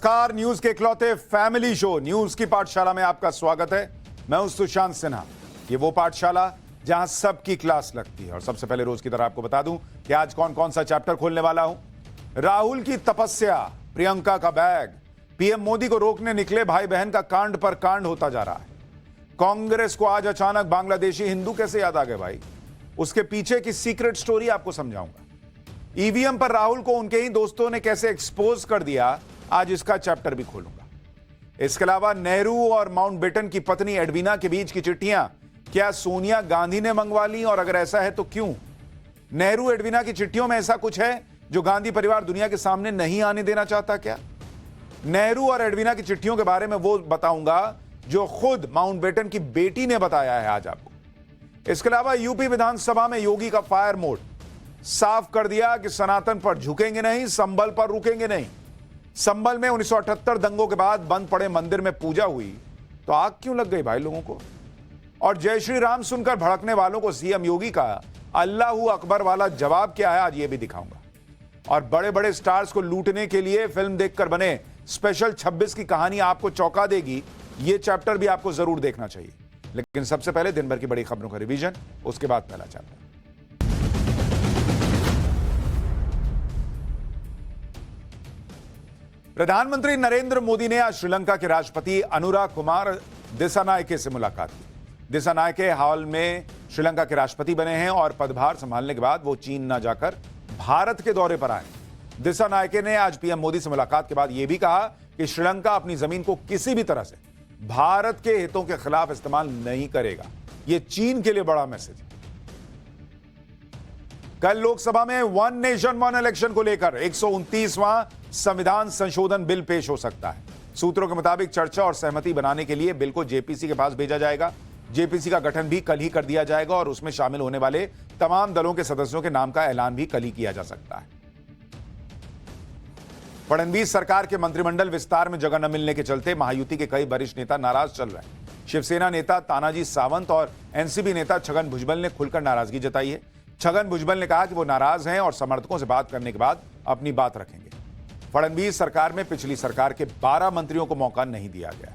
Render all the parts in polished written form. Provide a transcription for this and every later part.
नमस्कार, न्यूज के इकलौते फैमिली शो न्यूज की पाठशाला में आपका स्वागत है। मैं हूं सुशांत सिन्हा। ये वो पाठशाला जहां सबकी क्लास लगती है। और सबसे पहले रोज की तरह आपको बता दूं कि आज कौन कौन सा चैप्टर खोलने वाला हूं। राहुल की तपस्या, प्रियंका का बैग, पीएम मोदी को रोकने निकले भाई बहन का कांड पर कांड होता जा रहा है। कांग्रेस को आज अचानक बांग्लादेशी हिंदू कैसे याद आ गए भाई, उसके पीछे की सीक्रेट स्टोरी आपको समझाऊंगा। ईवीएम पर राहुल को उनके ही दोस्तों ने कैसे एक्सपोज कर दिया, आज इसका चैप्टर भी खोलूंगा। इसके अलावा नेहरू और माउंटबेटन की पत्नी एडवीना के बीच की चिट्ठियां क्या सोनिया गांधी ने मंगवा ली, और अगर ऐसा है तो क्यों? नेहरू एडवीना की चिट्ठियों में ऐसा कुछ है जो गांधी परिवार दुनिया के सामने नहीं आने देना चाहता क्या? नेहरू और एडवीना की चिट्ठियों के बारे में वो बताऊंगा जो खुद माउंटबेटन की बेटी ने बताया है आज आपको। इसके अलावा यूपी विधानसभा में योगी का फायर मोड, साफ कर दिया कि सनातन पर झुकेंगे नहीं, संभल पर रुकेंगे नहीं। संभल में 1978 दंगों के बाद बंद पड़े मंदिर में पूजा हुई तो आग क्यों लग गई भाई लोगों को? और जय श्री राम सुनकर भड़कने वालों को सीएम योगी का अल्लाहू अकबर वाला जवाब क्या है, आज ये भी दिखाऊंगा। और बड़े बड़े स्टार्स को लूटने के लिए फिल्म देखकर बने स्पेशल 26 की कहानी आपको चौंका देगी। ये चैप्टर भी आपको जरूर देखना चाहिए। लेकिन सबसे पहले दिन भर की बड़ी खबरों का रिवीजन, उसके बाद पहला चैप्टर। प्रधानमंत्री नरेंद्र मोदी ने आज श्रीलंका के राष्ट्रपति अनुरा कुमार दिसानायके से मुलाकात की। दिसानायके हाल में श्रीलंका के राष्ट्रपति बने हैं और पदभार संभालने के बाद वो चीन न जाकर भारत के दौरे पर आए। दिसानायके ने आज पीएम मोदी से मुलाकात के बाद यह भी कहा कि श्रीलंका अपनी जमीन को किसी भी तरह से भारत के हितों के खिलाफ इस्तेमाल नहीं करेगा। यह चीन के लिए बड़ा मैसेज है। कल लोकसभा में वन नेशन वन इलेक्शन को लेकर 129वां संविधान संशोधन बिल पेश हो सकता है। सूत्रों के मुताबिक चर्चा और सहमति बनाने के लिए बिल को जेपीसी के पास भेजा जाएगा। जेपीसी का गठन भी कल ही कर दिया जाएगा और उसमें शामिल होने वाले तमाम दलों के सदस्यों के नाम का ऐलान भी कल ही किया जा सकता है। फडणवीस सरकार के मंत्रिमंडल विस्तार में जगह न मिलने के चलते महायुति के कई वरिष्ठ नेता नाराज चल रहे हैं। शिवसेना नेता तानाजी सावंत और एनसीपी नेता छगन भुजबल ने खुलकर नाराजगी जताई है। छगन भुजबल ने कहा कि वो नाराज हैं और समर्थकों से बात करने के बाद अपनी बात रखेंगे। फडणवीस सरकार में पिछली सरकार के 12 मंत्रियों को मौका नहीं दिया गया।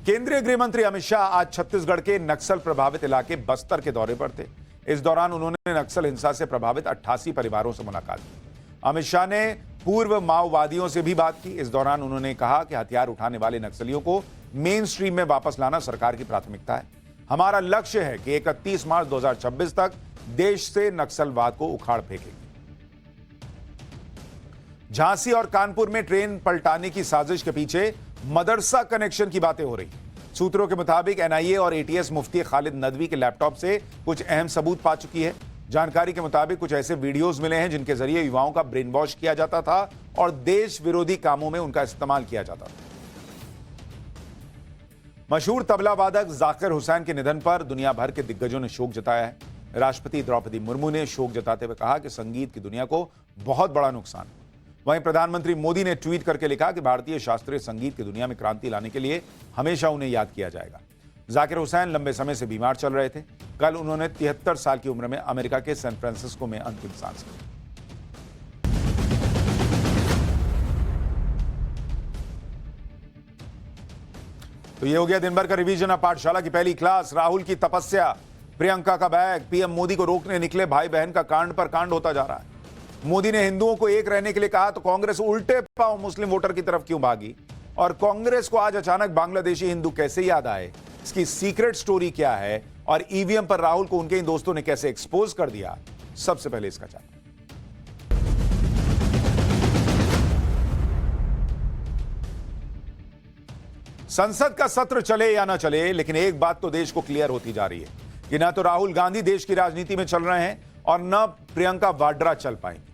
केंद्रीय गृह मंत्री अमित शाह आज छत्तीसगढ़ के नक्सल प्रभावित इलाके बस्तर के दौरे पर थे। इस दौरान उन्होंने नक्सल हिंसा से प्रभावित 88 परिवारों से मुलाकात की। अमित शाह ने पूर्व माओवादियों से भी बात की। इस दौरान उन्होंने कहा कि हथियार उठाने वाले नक्सलियों को मेन स्ट्रीम में वापस लाना सरकार की प्राथमिकता है। हमारा लक्ष्य है कि 31 मार्च 2026 तक देश से नक्सलवाद को उखाड़ फेंकेंगे। झांसी और कानपुर में ट्रेन पलटाने की साजिश के पीछे मदरसा कनेक्शन की बातें हो रही। सूत्रों के मुताबिक एनआईए और एटीएस मुफ्ती खालिद नदवी के लैपटॉप से कुछ अहम सबूत पा चुकी है। जानकारी के मुताबिक कुछ ऐसे वीडियोस मिले हैं जिनके जरिए युवाओं का ब्रेन वॉश किया जाता था और देश विरोधी कामों में उनका इस्तेमाल किया जाता था। मशहूर तबला वादक जाकिर हुसैन के निधन पर दुनिया भर के दिग्गजों ने शोक जताया है। राष्ट्रपति द्रौपदी मुर्मू ने शोक जताते हुए कहा कि संगीत की दुनिया को बहुत बड़ा नुकसान है। वहीं प्रधानमंत्री मोदी ने ट्वीट करके लिखा कि भारतीय शास्त्रीय संगीत की दुनिया में क्रांति लाने के लिए हमेशा उन्हें याद किया जाएगा। जाकिर हुसैन लंबे समय से बीमार चल रहे थे। कल उन्होंने 73 साल की उम्र में अमेरिका के सैन फ्रांसिस्को में अंतिम सांस ली। तो ये हो गया दिन भर का रिवीजन। ऑफ पाठशाला की पहली क्लास। राहुल की तपस्या, प्रियंका का बैग, पीएम मोदी को रोकने निकले भाई बहन का कांड पर कांड होता जा रहा है। मोदी ने हिंदुओं को एक रहने के लिए कहा तो कांग्रेस उल्टे पांव मुस्लिम वोटर की तरफ क्यों भागी? और कांग्रेस को आज अचानक बांग्लादेशी हिंदू कैसे याद आए, इसकी सीक्रेट स्टोरी क्या है? और ईवीएम पर राहुल को उनके इन दोस्तों ने कैसे एक्सपोज कर दिया, सबसे पहले इसका चैप्टर। संसद का सत्र चले या ना चले, लेकिन एक बात तो देश को क्लियर होती जा रही है कि ना तो राहुल गांधी देश की राजनीति में चल रहे हैं और न प्रियंका वाड्रा चल पाएंगी।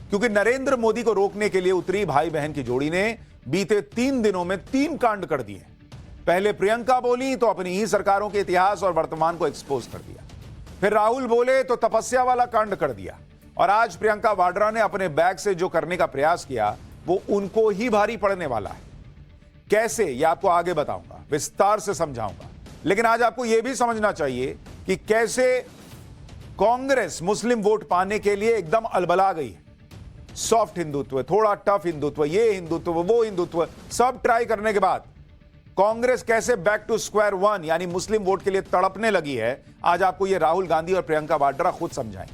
क्योंकि नरेंद्र मोदी को रोकने के लिए उतरी भाई बहन की जोड़ी ने बीते 3 दिनों में 3 कांड कर दिए। पहले प्रियंका बोली तो अपनी ही सरकारों के इतिहास और वर्तमान को एक्सपोज कर दिया। फिर राहुल बोले तो तपस्या वाला कांड कर दिया। और आज प्रियंका वाड्रा ने अपने बैग से जो करने का प्रयास किया वो उनको ही भारी पड़ने वाला है। कैसे, यह आपको आगे बताऊंगा, विस्तार से समझाऊंगा। लेकिन आज आपको यह भी समझना चाहिए कि कैसे कांग्रेस मुस्लिम वोट पाने के लिए एकदम अलबला गई है। सॉफ्ट हिंदुत्व, थोड़ा टफ हिंदुत्व, ये हिंदुत्व, वो हिंदुत्व, सब ट्राई करने के बाद कांग्रेस कैसे बैक टू स्क्वायर वन यानी मुस्लिम वोट के लिए तड़पने लगी है, आज आपको ये राहुल गांधी और प्रियंका वाड्रा खुद समझाएं।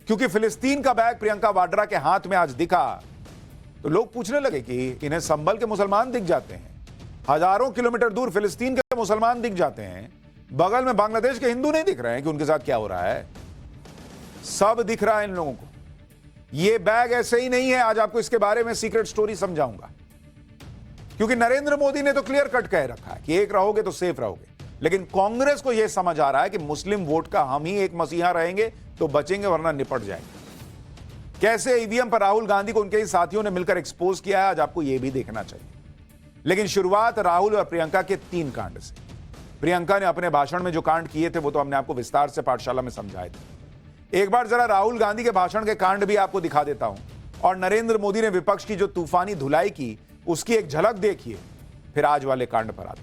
क्योंकि फिलिस्तीन का बैग प्रियंका वाड्रा के हाथ में आज दिखा तो लोग पूछने लगे कि इन्हें संभल के मुसलमान दिख जाते हैं, हजारों किलोमीटर दूर फिलिस्तीन के मुसलमान दिख जाते हैं, बगल में बांग्लादेश के हिंदू नहीं दिख रहे हैं कि उनके साथ क्या हो रहा है। सब दिख रहा है इन लोगों को। ये बैग ऐसे ही नहीं है, आज आपको इसके बारे में सीक्रेट स्टोरी समझाऊंगा। क्योंकि नरेंद्र मोदी ने तो क्लियर कट कह रखा है कि एक रहोगे तो सेफ रहोगे, लेकिन कांग्रेस को यह समझ आ रहा है कि मुस्लिम वोट का हम ही एक मसीहा रहेंगे तो बचेंगे, वरना निपट जाएंगे। कैसे ईवीएम पर राहुल गांधी को उनके ही साथियों ने मिलकर एक्सपोज किया है, आज आपको यह भी देखना चाहिए। लेकिन शुरुआत राहुल और प्रियंका के 3 कांड से। प्रियंका ने अपने भाषण में जो कांड किए थे वो तो हमने आपको विस्तार से पाठशाला में समझाए थे। एक बार जरा राहुल गांधी के भाषण के कांड भी आपको दिखा देता हूं, और नरेंद्र मोदी ने विपक्ष की जो तूफानी धुलाई की उसकी एक झलक देखिए, फिर आज वाले कांड पर आता।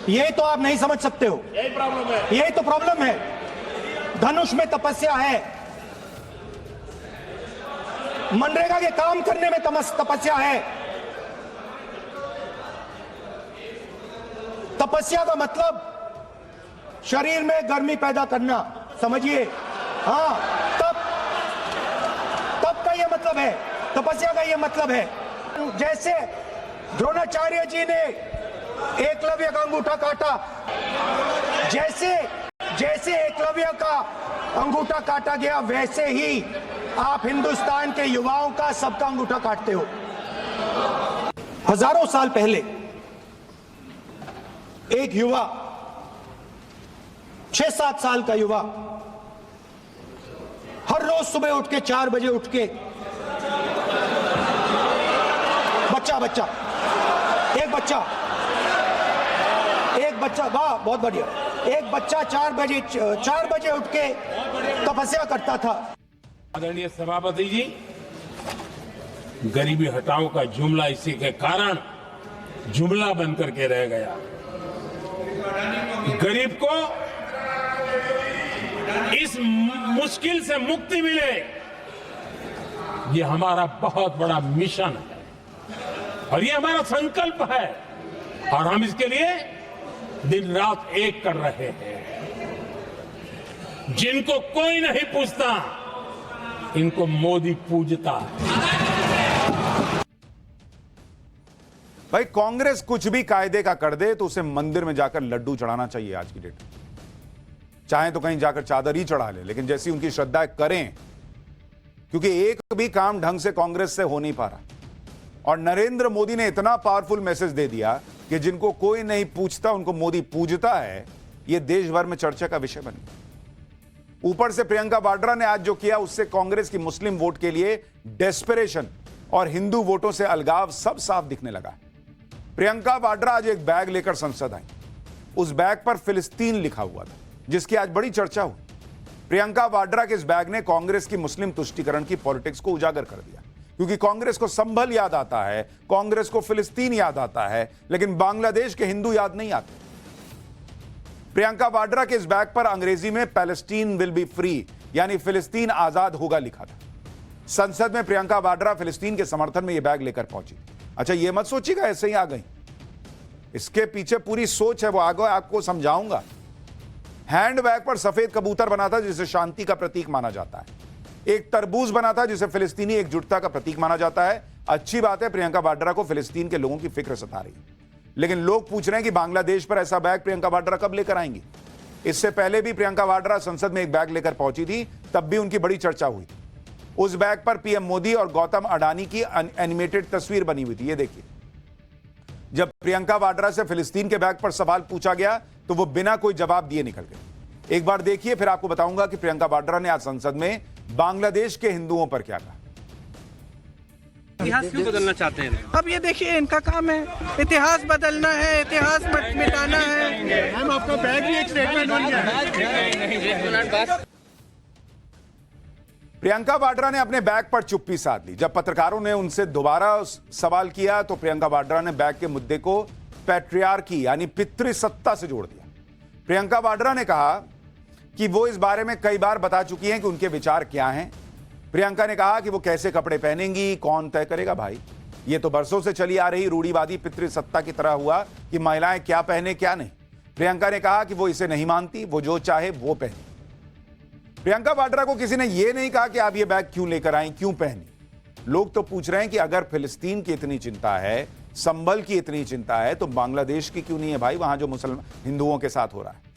यही तो आप नहीं समझ सकते हो, यही प्रॉब्लम है, यही तो प्रॉब्लम है। धनुष में तपस्या है, मनरेगा के काम करने में तपस्या है। तपस्या का मतलब शरीर में गर्मी पैदा करना, समझिए। हाँ, तब का ये मतलब है, तपस्या का ये मतलब है। जैसे द्रोणाचार्य जी ने एकलव्य का अंगूठा काटा, जैसे एकलव्य का अंगूठा काटा गया, वैसे ही आप हिंदुस्तान के युवाओं का सबका अंगूठा काटते हो। हजारों साल पहले एक युवा, 6-7 साल का युवा, हर रोज सुबह उठ के 4 बजे उठ के एक बच्चा, वाह बहुत बढ़िया, एक बच्चा 4 बजे उठ के तपस्या करता था। आदरणीय सभापति जी, गरीबी हटाओ का जुमला इसी के कारण जुमला बनकर के रह गया। गरीब को इस मुश्किल से मुक्ति मिले, ये हमारा बहुत बड़ा मिशन है और ये हमारा संकल्प है, और हम इसके लिए दिन रात एक कर रहे हैं। जिनको कोई नहीं पूछता, इनको मोदी पूजता है। भाई कांग्रेस कुछ भी कायदे का कर दे तो उसे मंदिर में जाकर लड्डू चढ़ाना चाहिए आज की डेट में। चाहे तो कहीं जाकर चादर ही चढ़ा ले, लेकिन जैसी उनकी श्रद्धा करें, क्योंकि एक भी काम ढंग से कांग्रेस से हो नहीं पा रहा। और नरेंद्र मोदी ने इतना पावरफुल मैसेज दे दिया कि जिनको कोई नहीं पूछता उनको मोदी पूजता है, यह देश भर में चर्चा का विषय बन गया। ऊपर से प्रियंका वाड्रा ने आज जो किया उससे कांग्रेस की मुस्लिम वोट के लिए डेस्परेशन और हिंदू वोटों से अलगाव सब साफ दिखने लगा। प्रियंका वाड्रा आज एक बैग लेकर संसद आई। उस बैग पर फिलिस्तीन लिखा हुआ था, जिसकी आज बड़ी चर्चा हुई। प्रियंका वाड्रा के इस बैग ने कांग्रेस की मुस्लिम तुष्टीकरण की पॉलिटिक्स को उजागर कर दिया, क्योंकि कांग्रेस को संभल याद आता है, कांग्रेस को फिलिस्तीन याद आता है, लेकिन बांग्लादेश के हिंदू याद नहीं आते। प्रियंका वाड्रा के इस बैग पर अंग्रेजी में पैलेस्टीन विल बी फ्री यानी फिलिस्तीन आजाद होगा लिखा था। संसद में प्रियंका वाड्रा फिलिस्तीन के समर्थन में यह बैग लेकर पहुंची। अच्छा, यह मत सोचिएगा ऐसे ही आ गई, इसके पीछे पूरी सोच है, वो आगे आपको समझाऊंगा। हैंड बैग पर सफेद कबूतर बना था जिसे शांति का प्रतीक माना जाता है। एक तरबूज बना था जिसे फिलिस्तीनी एकजुटता का प्रतीक माना जाता है। अच्छी बात है, प्रियंका वाड्रा को फिलिस्तीन के लोगों की फिक्र सता रही है, लेकिन लोग पूछ रहे हैं कि बांग्लादेश पर ऐसा बैग प्रियंका वाड्रा कब लेकर आएंगी। इससे पहले भी प्रियंका वाड्रा संसद में एक बैग लेकर पहुंची थी, तब भी उनकी बड़ी चर्चा हुई थी। उस बैग पर पीएम मोदी और गौतम अडानी की एनिमेटेड तस्वीर बनी हुई थी, ये देखिए। जब प्रियंका वाड्रा से फिलिस्तीन के बैग पर सवाल पूछा गया तो वो बिना कोई जवाब दिए निकल गए। एक बार देखिए, फिर आपको बताऊंगा कि प्रियंका वाड्रा ने आज संसद में बांग्लादेश के हिंदुओं पर क्या कहा। इतिहास क्यों बदलना चाहते हैं? अब ये देखिए, इनका काम है इतिहास बदलना है, इतिहास मिटाना है। हम आपका बैग भी एक स्टेटमेंट बन गया। प्रियंका वाड्रा ने अपने बैग पर चुप्पी साध ली। जब पत्रकारों ने उनसे दोबारा सवाल किया तो प्रियंका वाड्रा ने बैग के मुद्दे को पैट्रियार्की यानी पितृसत्ता से जोड़ दिया। प्रियंका वाड्रा ने कहा कि वो इस बारे में कई बार बता चुकी हैं कि उनके विचार क्या हैं। प्रियंका ने कहा कि वो कैसे कपड़े पहनेंगी कौन तय करेगा भाई, ये तो बरसों से चली आ रही रूढ़िवादी पितृसत्ता की तरह हुआ कि महिलाएं क्या पहने क्या नहीं। प्रियंका ने कहा कि वो इसे नहीं मानती, वो जो चाहे वो पहने। प्रियंका वाड्रा को किसी ने यह नहीं कहा कि आप ये बैग क्यों लेकर आई, क्यों पहनी। लोग तो पूछ रहे हैं कि अगर फिलिस्तीन की इतनी चिंता है, संबल की इतनी चिंता है, तो बांग्लादेश की क्यों नहीं है भाई, वहां जो मुसलमान हिंदुओं के साथ हो रहा है।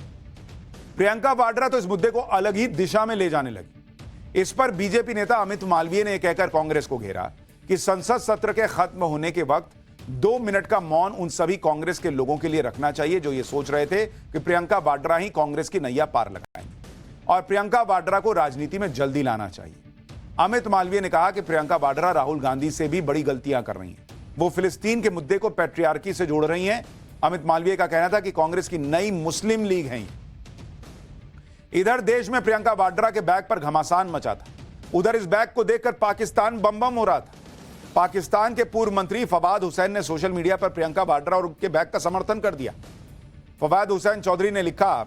प्रियंका वाड्रा तो इस मुद्दे को अलग ही दिशा में ले जाने लगी। इस पर बीजेपी नेता अमित मालवीय ने कहकर कांग्रेस को घेरा कि संसद सत्र के खत्म होने के वक्त 2 मिनट का मौन उन सभी कांग्रेस के लोगों के लिए रखना चाहिए जो ये सोच रहे थे कि प्रियंका वाड्रा ही कांग्रेस की नैया पार लगाएंगे, और प्रियंका वाड्रा को राजनीति में जल्दी लाना चाहिए। अमित मालवीय ने कहा कि प्रियंका वाड्रा राहुल गांधी से भी बड़ी गलतियां कर रही हैं, वो फिलिस्तीन के मुद्दे को पैट्रियार्की से जोड़ रही हैं। अमित मालवीय का कहना था कि कांग्रेस की नई मुस्लिम लीग है। इधर देश में प्रियंका वाड्रा के बैग पर घमासान मचा था, उधर इस बैग को देखकर पाकिस्तान बम बम हो रहा था। पाकिस्तान के पूर्व मंत्री फवाद हुसैन ने सोशल मीडिया पर प्रियंका वाड्रा और उनके बैग का समर्थन कर दिया। फवाद हुसैन चौधरी ने लिखा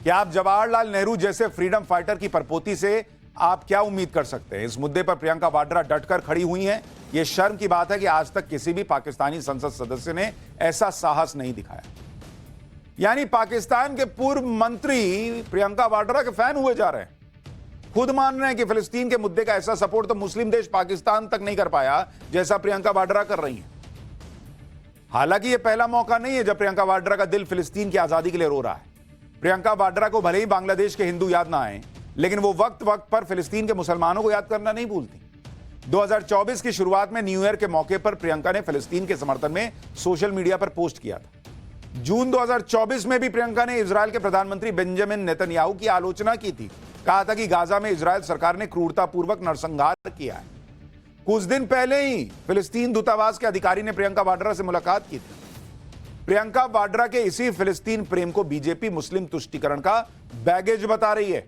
कि आप जवाहरलाल नेहरू जैसे फ्रीडम फाइटर की परपोती से आप क्या उम्मीद कर सकते हैं। इस मुद्दे पर प्रियंका वाड्रा डटकर खड़ी हुई हैं। यह शर्म की बात है कि आज तक किसी भी पाकिस्तानी संसद सदस्य ने ऐसा साहस नहीं दिखाया। यानी पाकिस्तान के पूर्व मंत्री प्रियंका वाड्रा के फैन हुए जा रहे हैं, खुद मान रहे हैं कि फिलिस्तीन के मुद्दे का ऐसा सपोर्ट तो मुस्लिम देश पाकिस्तान तक नहीं कर पाया जैसा प्रियंका वाड्रा कर रही हैं। हालांकि यह पहला मौका नहीं है जब प्रियंका वाड्रा का दिल फिलिस्तीन की आजादी के लिए रो रहा है। प्रियंका वाड्रा को भले ही बांग्लादेश के हिंदू याद ना आए, लेकिन वो वक्त वक्त पर फिलिस्तीन के मुसलमानों को याद करना नहीं भूलती। 2024 की शुरुआत में न्यू ईयर के मौके पर प्रियंका ने फिलिस्तीन के समर्थन में सोशल मीडिया पर पोस्ट किया था। जून 2024 में भी प्रियंका ने इजरायल के प्रधानमंत्री बेंजामिन नेतन्याहू की आलोचना की थी, कहा था कि गाजा में इजरायल सरकार ने क्रूरतापूर्वक नरसंहार किया है। कुछ दिन पहले ही फिलिस्तीन दूतावास के अधिकारी ने प्रियंका वाड्रा से मुलाकात की थी। प्रियंका वाड्रा के इसी फिलिस्तीन प्रेम को बीजेपी मुस्लिम तुष्टीकरण का बैगेज बता रही है।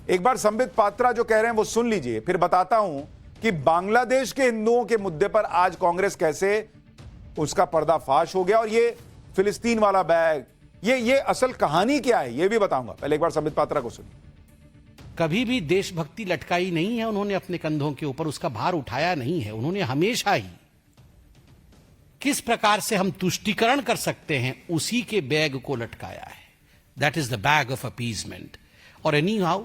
एक बार संबित पात्रा जो कह रहे हैं वो सुन लीजिए, फिर बताता हूं कि बांग्लादेश के हिंदुओं के मुद्दे पर आज कांग्रेस कैसे उसका पर्दाफाश हो गया, और ये फिलिस्तीन वाला बैग, ये असल कहानी क्या है ये भी बताऊंगा। पहले एक बार संबित पात्रा को सुनिए। कभी भी देशभक्ति लटकाई नहीं है उन्होंने अपने कंधों के ऊपर, उसका भार उठाया नहीं है। उन्होंने हमेशा ही किस प्रकार से हम तुष्टीकरण कर सकते हैं उसी के बैग को लटकाया है। That is the bag of appeasement. और anyhow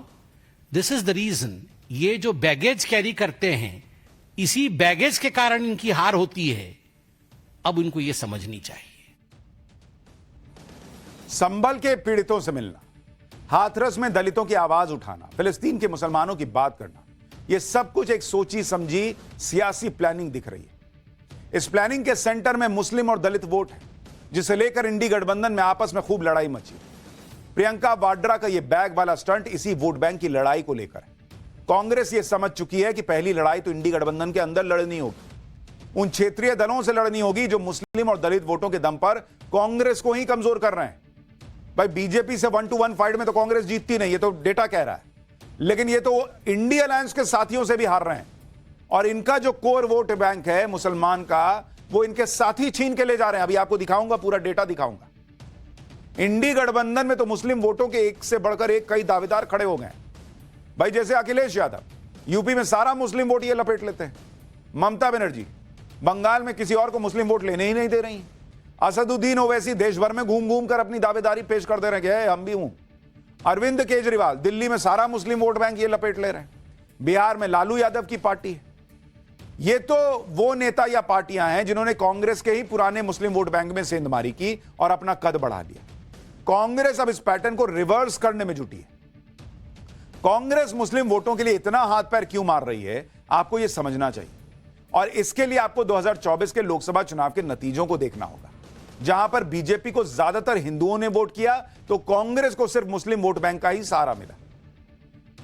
this is the reason, ये जो बैगेज कैरी करते हैं इसी बैगेज के कारण इनकी हार होती है। अब इनको यह समझनी चाहिए। संबल के पीड़ितों से मिलना, हाथरस में दलितों की आवाज उठाना, फिलिस्तीन के मुसलमानों की बात करना, यह सब कुछ एक सोची समझी सियासी प्लानिंग दिख रही है। इस प्लानिंग के सेंटर में मुस्लिम और दलित वोट है, जिसे लेकर इंडी गठबंधन में आपस में खूब लड़ाई मची। प्रियंका वाड्रा का यह बैग वाला स्टंट इसी वोट बैंक की लड़ाई को लेकर है। कांग्रेस यह समझ चुकी है कि पहली लड़ाई तो इंडी गठबंधन के अंदर लड़नी होगी, उन क्षेत्रीय दलों से लड़नी होगी जो मुस्लिम और दलित वोटों के दम पर कांग्रेस को ही कमजोर कर रहे हैं। भाई बीजेपी से 1-to-1 फाइट में तो कांग्रेस जीतती नहीं, ये तो डेटा कह रहा है, लेकिन ये तो इंडी अलायंस के साथियों से भी हार रहे हैं, और इनका जो कोर वोट बैंक है मुसलमान का, वो इनके साथी छीन के ले जा रहे हैं। अभी आपको दिखाऊंगा, पूरा डेटा दिखाऊंगा। इंडी गठबंधन में तो मुस्लिम वोटों के एक से बढ़कर एक कई दावेदार खड़े हो गए हैं। भाई जैसे अखिलेश यादव, यूपी में सारा मुस्लिम वोट ये लपेट लेते हैं। ममता बनर्जी बंगाल में किसी और को मुस्लिम वोट लेने ही नहीं दे रही। असदुद्दीन ओवैसी देश भर में घूम घूम कर अपनी दावेदारी पेश कर दे रहे हैं, हम भी हूं। अरविंद केजरीवाल दिल्ली में सारा मुस्लिम वोट बैंक ये लपेट ले रहे हैं। बिहार में लालू यादव की पार्टी है। ये तो वो नेता या पार्टियां हैं जिन्होंने कांग्रेस के ही पुराने मुस्लिम वोट बैंक में सेंधमारी की और अपना कद बढ़ा लिया। कांग्रेस अब इस पैटर्न को रिवर्स करने में जुटी है। कांग्रेस मुस्लिम वोटों के लिए इतना हाथ पैर क्यों मार रही है, आपको यह समझना चाहिए, और इसके लिए आपको 2024 के लोकसभा चुनाव के नतीजों को देखना होगा। जहां पर बीजेपी को ज्यादातर हिंदुओं ने वोट किया, तो कांग्रेस को सिर्फ मुस्लिम वोट बैंक का ही सहारा मिला।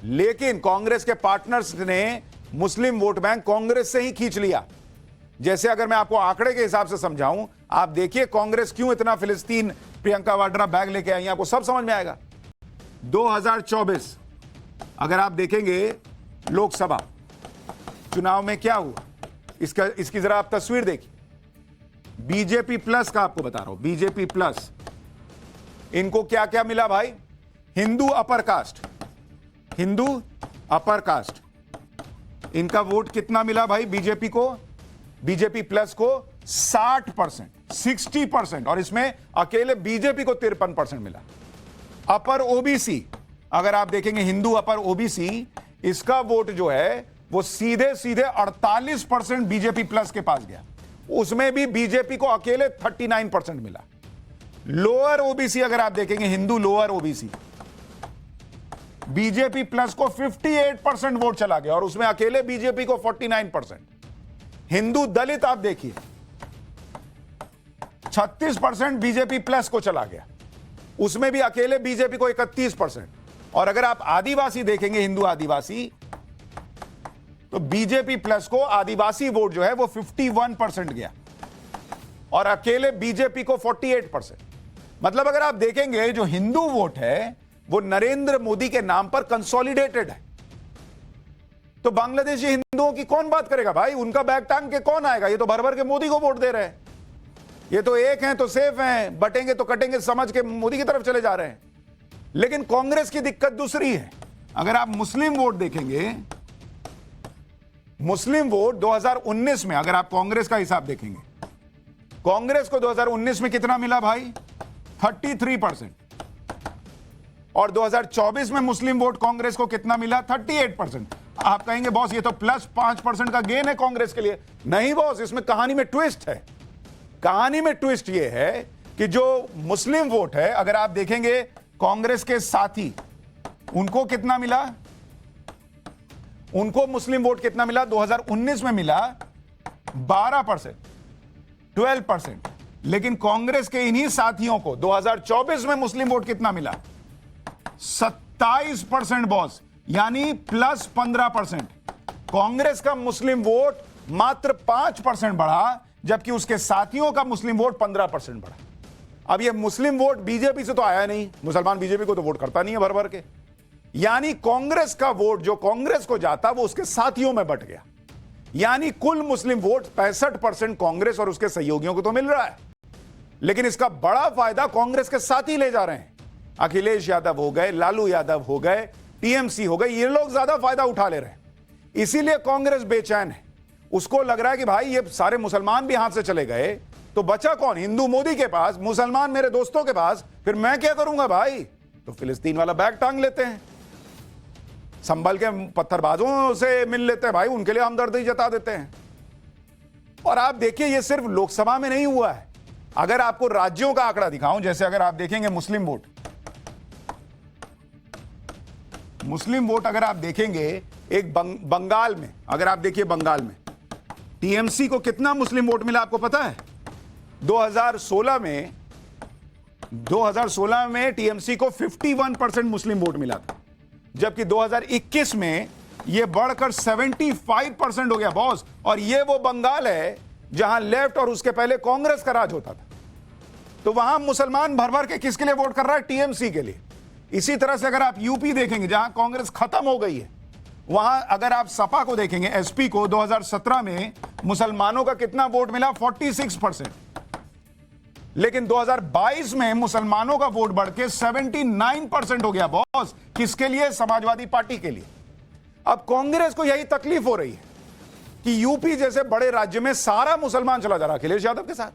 लेकिन कांग्रेस के पार्टनर्स ने मुस्लिम वोट बैंक कांग्रेस से ही खींच लिया। जैसे अगर मैं आपको आंकड़े के हिसाब से समझाऊं, आप देखिए कांग्रेस क्यों इतना फिलिस्तीन प्रियंका वाड्रा बैग लेके आई, आपको सब समझ में आएगा। 2024 अगर आप देखेंगे लोकसभा चुनाव में क्या हुआ, इसकी जरा आप तस्वीर देखिए। बीजेपी प्लस का आपको बता रहा हूं, बीजेपी प्लस, इनको क्या क्या मिला भाई? Hindu upper caste, Hindu upper caste, इनका वोट कितना मिला भाई बीजेपी को, बीजेपी प्लस को 60%, 60%, और इसमें अकेले बीजेपी को 53% मिला। अपर ओबीसी, अगर आप देखेंगे हिंदू अपर ओबीसी, इसका वोट जो है वो सीधे सीधे 48% बीजेपी प्लस के पास गया, उसमें भी बीजेपी को अकेले 39% मिला। लोअर ओबीसी अगर आप देखेंगे, Hindu lower OBC, BJP plus को 58% वोट चला गया और उसमें अकेले बीजेपी को 49%। हिंदू दलित आप देखिए 36% बीजेपी प्लस को चला गया, उसमें भी अकेले बीजेपी को 31%। और अगर आप आदिवासी देखेंगे, हिंदू आदिवासी, तो बीजेपी प्लस को आदिवासी वोट जो है वो 51% गया और अकेले बीजेपी को 48%। मतलब अगर आप देखेंगे जो हिंदू वोट है वो नरेंद्र मोदी के नाम पर कंसोलिडेटेड है। तो बांग्लादेशी हिंदुओं की कौन बात करेगा भाई, उनका बैग टांग के कौन आएगा, ये तो भर भर के मोदी को वोट दे रहे हैं, ये तो एक हैं तो सेफ हैं, बटेंगे तो कटेंगे समझ के मोदी की तरफ चले जा रहे हैं। लेकिन कांग्रेस की दिक्कत दूसरी है। अगर आप मुस्लिम वोट देखेंगे, मुस्लिम वोट 2019 में अगर आप कांग्रेस का हिसाब देखेंगे, कांग्रेस को 2019 में कितना मिला भाई, 33%, और 2024 में मुस्लिम वोट कांग्रेस को कितना मिला, 38%। आप कहेंगे बॉस ये तो प्लस 5% का गेन है कांग्रेस के लिए। नहीं बॉस, इसमें कहानी में ट्विस्ट है। कहानी में ट्विस्ट ये है कि जो मुस्लिम वोट है, अगर आप देखेंगे कांग्रेस के साथी, उनको कितना मिला, उनको मुस्लिम वोट कितना मिला, 2019 में मिला 12%, 12%। लेकिन कांग्रेस के इन्हीं साथियों को 2024 में मुस्लिम वोट कितना मिला, 27% बॉस, यानी प्लस 15%। कांग्रेस का मुस्लिम वोट मात्र 5% बढ़ा, जबकि उसके साथियों का मुस्लिम वोट 15% बढ़ा। अब ये मुस्लिम वोट बीजेपी से तो आया नहीं, मुसलमान बीजेपी को तो वोट करता नहीं है भर भर के, यानी कांग्रेस का वोट जो कांग्रेस को जाता वो उसके साथियों में बट गया, यानी कुल मुस्लिम वोट 65% कांग्रेस और उसके सहयोगियों को तो मिल रहा है, लेकिन इसका बड़ा फायदा कांग्रेस के साथी ले जा रहे हैं। अखिलेश यादव हो गए, लालू यादव हो गए, टीएमसी हो गए, ये लोग ज्यादा फायदा उठा ले रहे हैं। इसीलिए कांग्रेस बेचैन है, उसको लग रहा है कि भाई ये सारे मुसलमान भी हाथ से चले गए तो बचा कौन, हिंदू मोदी के पास, मुसलमान मेरे दोस्तों के पास, फिर मैं क्या करूंगा भाई। तो फिलिस्तीन वाला बैग टांग लेते हैं, संभल के पत्थरबाजों से मिल लेते हैं भाई, उनके लिए हमदर्दी जता देते हैं। और आप देखिए ये सिर्फ लोकसभा में नहीं हुआ है, अगर आपको राज्यों का आंकड़ा दिखाऊं, जैसे अगर आप देखेंगे मुस्लिम वोट, मुस्लिम वोट अगर आप देखेंगे एक बंगाल में, अगर आप देखिए बंगाल में टीएमसी को कितना मुस्लिम वोट मिला आपको पता है, 2016 में टीएमसी को 51% मुस्लिम वोट मिला था, जबकि 2021 में यह बढ़कर 75% हो गया बॉस। और यह वो बंगाल है जहां लेफ्ट और उसके पहले कांग्रेस का राज होता था, तो वहां मुसलमान भर भर के किसके लिए वोट कर रहा है, टीएमसी के लिए। इसी तरह से अगर आप यूपी देखेंगे जहां कांग्रेस खत्म हो गई है, वहां अगर आप सपा को देखेंगे, एसपी को, 2017 में मुसलमानों का कितना वोट मिला, 46%, लेकिन 2022 में मुसलमानों का वोट बढ़ के 79% हो गया बॉस। किसके लिए, समाजवादी पार्टी के लिए। अब कांग्रेस को यही तकलीफ हो रही है कि यूपी जैसे बड़े राज्य में सारा मुसलमान चला जा रहा अखिलेश यादव के साथ,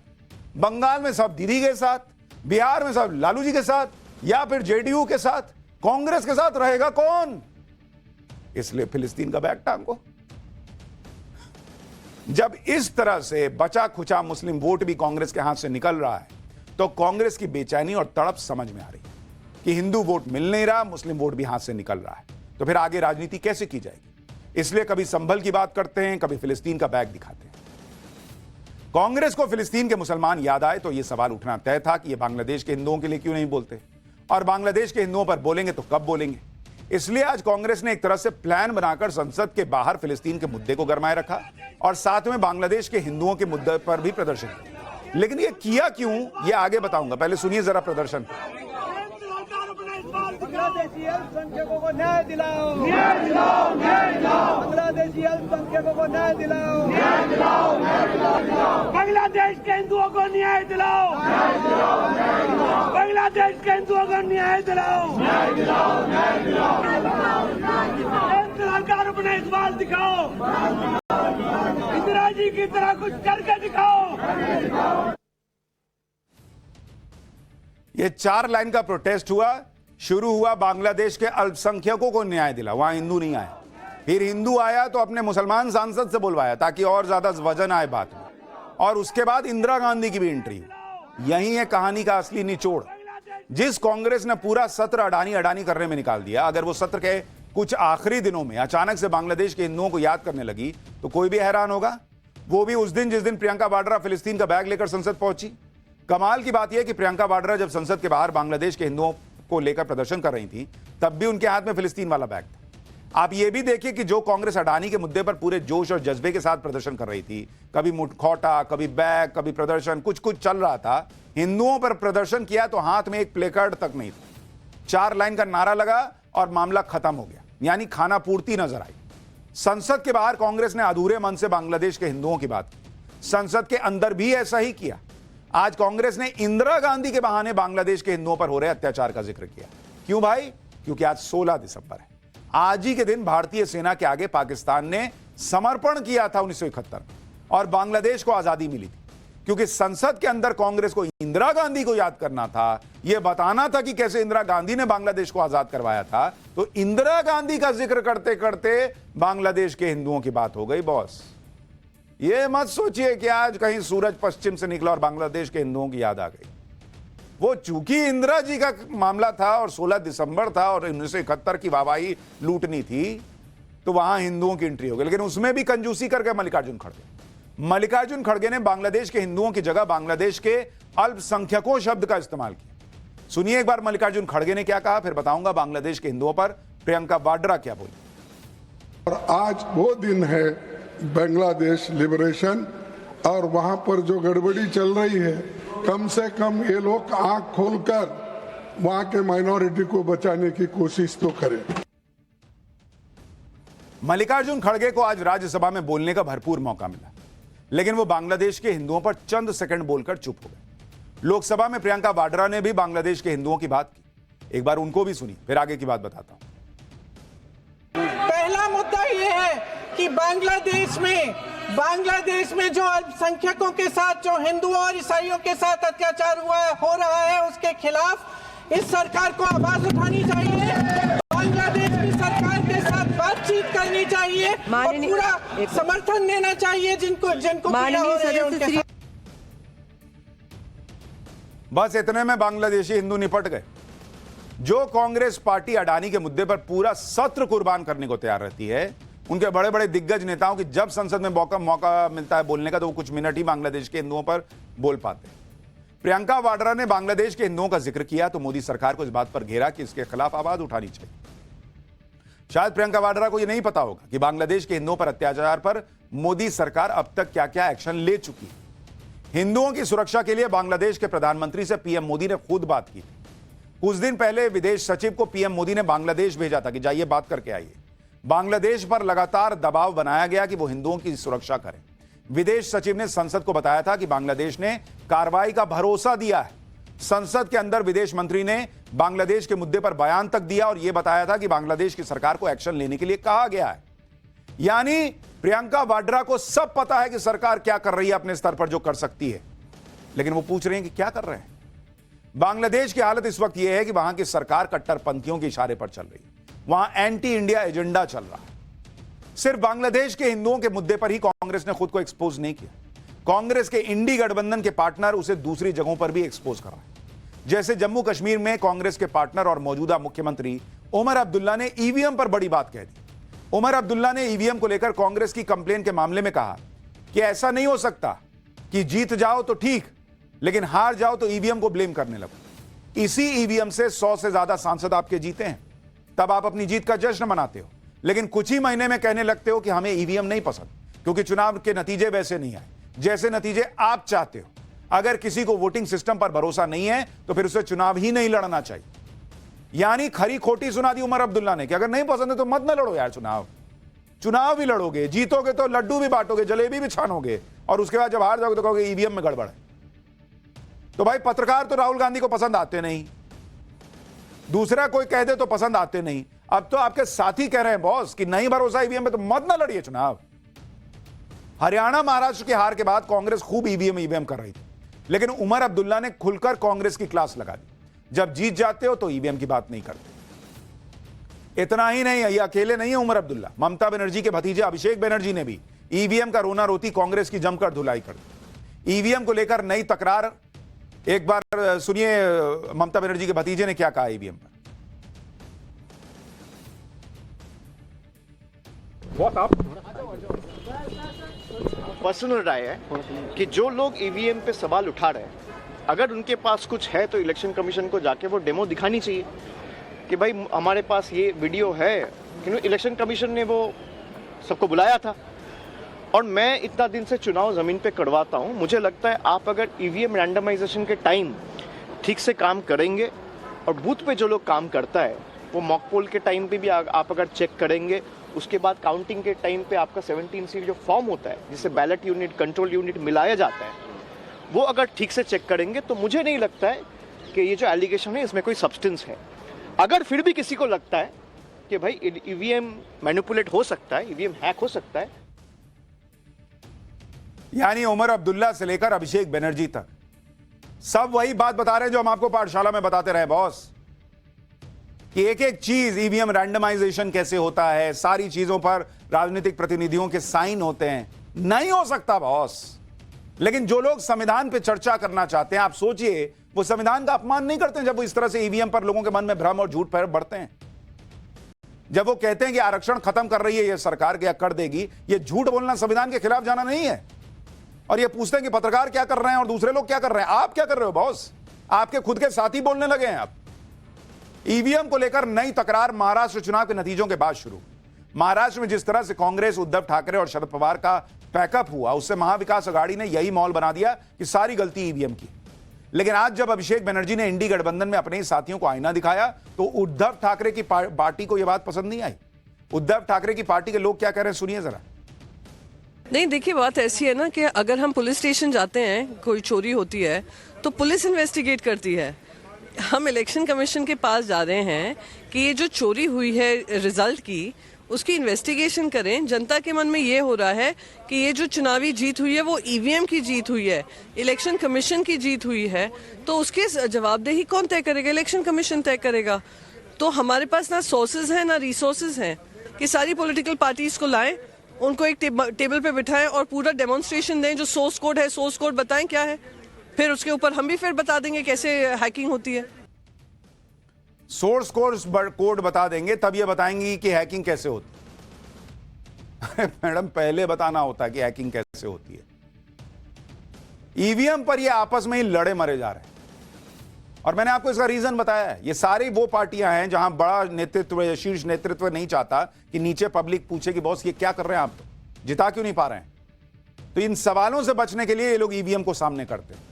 बंगाल में सब दीदी के साथ, बिहार में सब लालू जी के साथ, या फिर जेडीयू के साथ, कांग्रेस के साथ रहेगा कौन। इसलिए फिलिस्तीन का बैग टांगो। जब इस तरह से बचा खुचा मुस्लिम वोट भी कांग्रेस के हाथ से निकल रहा है, तो कांग्रेस की बेचैनी और तड़प समझ में आ रही है कि हिंदू वोट मिल नहीं रहा, मुस्लिम वोट भी हाथ से निकल रहा है, तो फिर आगे राजनीति कैसे की जाएगी। इसलिए कभी संभल की बात करते हैं, कभी फिलिस्तीन का बैग दिखाते हैं। कांग्रेस को फिलिस्तीन के मुसलमान याद आए तो यह सवाल उठना तय था कि यह बांग्लादेश के हिंदुओं के लिए क्यों नहीं बोलते, और बांग्लादेश के हिंदुओं पर बोलेंगे तो कब बोलेंगे। इसलिए आज कांग्रेस ने एक तरह से प्लान बनाकर संसद के बाहर फिलिस्तीन के मुद्दे को गरमाए रखा और साथ में बांग्लादेश के हिंदुओं के मुद्दे पर भी प्रदर्शन किया। लेकिन ये किया क्यों, ये आगे बताऊंगा, पहले सुनिए जरा प्रदर्शन। बांग्लादेशी अल्पसंख्यकों को न्याय दिलाओ, न्याय दिलाओ, न्याय दिलाओ। बांग्लादेशी बांग्लादेशी अल्पसंख्यकों को न्याय दिलाओ, न्याय दिलाओ, न्याय दिलाओ, बांग्लादेश के हिंदुओं को न्याय दिलाओ, न्याय दिलाओ, न्याय दिलाओ, बांग्लादेश के हिंदुओं को न्याय दिलाओ, न्याय दिलाओ, न्याय दिलाओ, केंद्र सरकार अपना इकबाल दिखाओ, इंदिरा जी की तरह कुछ करके दिखाओ। ये 4 लाइन का प्रोटेस्ट हुआ, शुरू हुआ बांग्लादेश के अल्पसंख्यकों को न्याय दिला, वहां हिंदू नहीं आया। फिर हिंदू आया तो अपने मुसलमान सांसद से बुलवाया ताकि और ज्यादा वजन आए बात में, और उसके बाद इंदिरा गांधी की भी एंट्री। यही है कहानी का असली निचोड़। जिस कांग्रेस ने पूरा सत्र अडानी अडानी करने में निकाल दिया, अगर वो सत्र के कुछ आखिरी दिनों में अचानक से बांग्लादेश के हिंदुओं को याद करने लगी तो कोई भी हैरान होगा। वो भी उस दिन जिस दिन प्रियंका वाड्रा फिलिस्तीन का बैग लेकर संसद पहुंची। कमाल की बात यह कि प्रियंका वाड्रा जब संसद के बाहर बांग्लादेश के हिंदुओं को लेकर प्रदर्शन कर रही थी, तब भी उनके हाथ में फिलिस्तीन वाला बैग था। आप यह भी देखिए कि जो कांग्रेस अडानी के मुद्दे पर पूरे जोश और जज्बे के साथ प्रदर्शन कर रही थी, कभी मुखौटा, कभी बैग, कभी प्रदर्शन, कुछ कुछ चल रहा था। हिंदुओं पर प्रदर्शन किया तो हाथ में एक प्लेकार्ड तक नहीं था। 4 लाइन का नारा लगा और मामला खत्म हो गया, यानी खाना पूर्ति नजर आई। संसद के बाहर कांग्रेस ने अधूरे मन से बांग्लादेश के हिंदुओं की बात की, संसद के अंदर भी ऐसा ही किया। आज कांग्रेस ने इंदिरा गांधी के बहाने बांग्लादेश के हिंदुओं पर हो रहे अत्याचार का जिक्र किया। क्यों भाई? क्योंकि आज 16 दिसंबर है। आज ही के दिन भारतीय सेना के आगे पाकिस्तान ने समर्पण किया था 1971 में, और बांग्लादेश को आजादी मिली थी। क्योंकि संसद के अंदर कांग्रेस को इंदिरा गांधी को याद करना था, यह बताना था कि कैसे इंदिरा गांधी ने बांग्लादेश को आजाद करवाया था, तो इंदिरा गांधी का जिक्र करते करते बांग्लादेश के हिंदुओं की बात हो गई। बॉस, ये मत सोचिए कि आज कहीं सूरज पश्चिम से निकला और बांग्लादेश के हिंदुओं की याद आ गई। वो चूंकि इंदिरा जी का मामला था और 16 दिसंबर था और 1971 की वाहवाही लूटनी थी, तो वहां हिंदुओं की एंट्री हो गई। लेकिन उसमें भी कंजूसी करके मल्लिकार्जुन खड़गे ने बांग्लादेश के हिंदुओं की जगह बांग्लादेश के अल्पसंख्यकों शब्द का इस्तेमाल किया। सुनिए एक बार मल्लिकार्जुन खड़गे ने क्या कहा, फिर बताऊंगा बांग्लादेश के हिंदुओं पर प्रियंका वाड्रा क्या बोली। और आज वो दिन है बांग्लादेश लिबरेशन, और वहां पर जो गड़बड़ी चल रही है, कम से कम ये लोग आंख खोलकर वहां के माइनॉरिटी को बचाने की कोशिश तो करें। मल्लिकार्जुन खड़गे को आज राज्यसभा में बोलने का भरपूर मौका मिला, लेकिन वो बांग्लादेश के हिंदुओं पर चंद सेकंड बोलकर चुप हो गए। लोकसभा में प्रियंका वाड्रा ने भी बांग्लादेश के हिंदुओं की बात की। एक बार उनको भी सुनी, फिर आगे की बात बताता हूं। पहला मुद्दा यह है कि बांग्लादेश में जो अल्पसंख्यकों के साथ, जो हिंदुओं और ईसाइयों के साथ अत्याचार हो रहा है, उसके खिलाफ इस सरकार को आवाज उठानी चाहिए। बांग्लादेश की सरकार के साथ बातचीत करनी चाहिए और पूरा समर्थन देना चाहिए जिनको पीड़ा हो रही है उनके साथ। बस इतने में बांग्लादेशी हिंदू निपट गए। जो कांग्रेस पार्टी अडानी के मुद्दे पर पूरा सत्र कुर्बान करने को तैयार रहती है, उनके बड़े बड़े दिग्गज नेताओं की जब संसद में मौका मिलता है बोलने का, तो वो कुछ मिनट ही बांग्लादेश के हिंदुओं पर बोल पाते हैं। प्रियंका वाड्रा ने बांग्लादेश के हिंदुओं का जिक्र किया तो मोदी सरकार को इस बात पर घेरा कि इसके खिलाफ आवाज उठानी चाहिए। शायद प्रियंका वाड्रा को यह नहीं पता होगा कि बांग्लादेश के हिंदुओं पर अत्याचार पर मोदी सरकार अब तक क्या क्या एक्शन ले चुकी है। हिंदुओं की सुरक्षा के लिए बांग्लादेश के प्रधानमंत्री से पीएम मोदी ने खुद बात की। कुछ दिन पहले विदेश सचिव को पीएम मोदी ने बांग्लादेश भेजा था कि जाइए बात करके आइए। बांग्लादेश पर लगातार दबाव बनाया गया कि वो हिंदुओं की सुरक्षा करें। विदेश सचिव ने संसद को बताया था कि बांग्लादेश ने कार्रवाई का भरोसा दिया है। संसद के अंदर विदेश मंत्री ने बांग्लादेश के मुद्दे पर बयान तक दिया और यह बताया था कि बांग्लादेश की सरकार को एक्शन लेने के लिए कहा गया है। यानी प्रियंका वाड्रा को सब पता है कि सरकार क्या कर रही है अपने स्तर पर, जो कर सकती है, लेकिन वो पूछ रहे हैं कि क्या कर रहे हैं। बांग्लादेश की हालत इस वक्त यह है कि वहां की सरकार कट्टरपंथियों के इशारे पर चल रही है। वहां एंटी इंडिया एजेंडा चल रहा है। सिर्फ बांग्लादेश के हिंदुओं के मुद्दे पर ही कांग्रेस ने खुद को एक्सपोज नहीं किया। कांग्रेस के इंडी गठबंधन के पार्टनर उसे दूसरी जगहों पर भी एक्सपोज कर रहा है। जैसे जम्मू कश्मीर में कांग्रेस के पार्टनर और मौजूदा मुख्यमंत्री उमर अब्दुल्ला ने ईवीएम पर बड़ी बात कह दी। उमर अब्दुल्ला ने ईवीएम को लेकर कांग्रेस की कंप्लेन के मामले में कहा कि ऐसा नहीं हो सकता कि जीत जाओ तो ठीक, लेकिन हार जाओ तो ईवीएम को ब्लेम करने लगो। इसी ईवीएम से 100 से ज्यादा सांसद आपके जीते हैं, तब आप अपनी जीत का जश्न मनाते हो, लेकिन कुछ ही महीने में कहने लगते हो कि हमें ईवीएम नहीं पसंद क्योंकि चुनाव के नतीजे वैसे नहीं आए जैसे नतीजे आप चाहते हो। अगर किसी को वोटिंग सिस्टम पर भरोसा नहीं है तो फिर उसे चुनाव ही नहीं लड़ना चाहिए। यानी खरी खोटी सुना दी उमर अब्दुल्ला ने कि अगर नहीं पसंद है तो मत न लड़ो यार चुनाव। चुनाव भी लड़ोगे, जीतोगे तो लड्डू भी बांटोगे, जलेबी भी छानोगे, और उसके बाद जब हार जाओगे तो कहोगे ईवीएम में गड़बड़ है। तो भाई पत्रकार तो राहुल गांधी को पसंद आते नहीं, दूसरा कोई कह दे तो पसंद आते नहीं। अब तो आपके साथी कह रहे हैं बॉस कि नहीं भरोसा ईवीएम पे तो मत ना लड़िए चुनाव। हरियाणा महाराष्ट्र की हार के बाद कांग्रेस खूब ईवीएम कर रही थी, लेकिन उमर अब्दुल्ला ने खुलकर कांग्रेस की क्लास लगा दी। जब जीत जाते हो तो ईवीएम की बात नहीं करते। इतना ही नहीं, ये अकेले नहीं है उमर अब्दुल्ला, ममता बनर्जी के भतीजे अभिषेक बनर्जी ने भी ईवीएम का रोना रोती कांग्रेस की जमकर धुलाई कर दी। ईवीएम को लेकर नई तकरार, एक बार सुनिए ममता बनर्जी के भतीजे ने क्या कहा ईवीएम पर। पर्सनल राय है कि जो लोग ईवीएम पे सवाल उठा रहे हैं, अगर उनके पास कुछ है तो इलेक्शन कमीशन को जाके वो डेमो दिखानी चाहिए कि भाई हमारे पास ये वीडियो है। क्योंकि इलेक्शन कमीशन ने वो सबको बुलाया था, और मैं इतना दिन से चुनाव ज़मीन पे करवाता हूँ, मुझे लगता है आप अगर ईवीएम रैंडमाइजेशन के टाइम ठीक से काम करेंगे, और बूथ पे जो लोग काम करता है वो मॉक पोल के टाइम पे भी आप अगर चेक करेंगे, उसके बाद काउंटिंग के टाइम पे आपका 17 सीट जो फॉर्म होता है जिसे बैलेट यूनिट, कंट्रोल यूनिट मिलाया जाता है, वो अगर ठीक से चेक करेंगे तो मुझे नहीं लगता है कि ये जो एलिगेशन है इसमें कोई सब्सटेंस है। अगर फिर भी किसी को लगता है कि भाई ईवीएम मैनिपुलेट हो सकता है, ईवीएम हैक हो सकता है, यानी उमर अब्दुल्ला से लेकर अभिषेक बनर्जी तक सब वही बात बता रहे हैं जो हम आपको पाठशाला में बताते रहे बॉस, कि एक एक चीज ईवीएम रैंडमाइजेशन कैसे होता है, सारी चीजों पर राजनीतिक प्रतिनिधियों के साइन होते हैं। नहीं हो सकता बॉस। लेकिन जो लोग संविधान पे चर्चा करना चाहते हैं, आप सोचिए, वो संविधान का अपमान नहीं करते जब वो इस तरह से ईवीएम पर लोगों के मन में भ्रम और झूठ पर बढ़ते हैं। जब वो कहते हैं कि आरक्षण खत्म कर रही है ये सरकार, क्या कर देगी, ये झूठ बोलना संविधान के खिलाफ जाना नहीं है। और ये पूछते हैं कि पत्रकार क्या कर रहे हैं और दूसरे लोग क्या कर रहे हैं। आप क्या कर रहे हो बॉस? आपके खुद के साथी बोलने लगे हैं। आप ईवीएम को लेकर नई तकरार महाराष्ट्र चुनाव के नतीजों के बाद शुरू। महाराष्ट्र में जिस तरह से कांग्रेस, उद्धव ठाकरे और शरद पवार का पैकअप हुआ, उससे महाविकास अघाड़ी ने यही मॉल बना दिया कि सारी गलती ईवीएम की। लेकिन आज जब अभिषेक बनर्जी ने इंडी गठबंधन में अपने ही साथियों को आईना दिखाया, तो उद्धव ठाकरे की पार्टी को यह बात पसंद नहीं आई। उद्धव ठाकरे की पार्टी के लोग क्या कह रहे हैं, सुनिए जरा। नहीं, देखिए, बात ऐसी है ना कि अगर हम पुलिस स्टेशन जाते हैं, कोई चोरी होती है तो पुलिस इन्वेस्टिगेट करती है। हम इलेक्शन कमीशन के पास जा रहे हैं कि ये जो चोरी हुई है रिजल्ट की, उसकी इन्वेस्टिगेशन करें। जनता के मन में ये हो रहा है कि ये जो चुनावी जीत हुई है वो ईवीएम की जीत हुई है, इलेक्शन कमीशन की जीत हुई है, तो उसके जवाबदेही कौन तय करेगा? इलेक्शन कमीशन तय करेगा। तो हमारे पास ना सोर्सेज हैं ना रिसोर्सेज हैं कि सारी पॉलिटिकल पार्टीज को लाएं, उनको एक टेबल पे बिठाएं और पूरा डेमोन्स्ट्रेशन दें। जो सोर्स कोड है, सोर्स कोड बताएं क्या है, फिर उसके ऊपर हम भी फिर बता देंगे कैसे हैकिंग होती है। सोर्स कोड बता देंगे, तब ये बताएंगी कि हैकिंग कैसे होती है। मैडम, पहले बताना होता है कि हैकिंग कैसे होती है। ईवीएम पर ये आपस में ही लड़े मरे जा रहे हैं, और मैंने आपको इसका रीजन बताया है। ये सारी वो पार्टियां हैं जहां बड़ा नेतृत्व, शीर्ष नेतृत्व नहीं चाहता कि नीचे पब्लिक पूछे कि बॉस ये क्या कर रहे हैं, आप तो जिता क्यों नहीं पा रहे हैं। तो इन सवालों से बचने के लिए ये लोग ईवीएम को सामने करते हैं।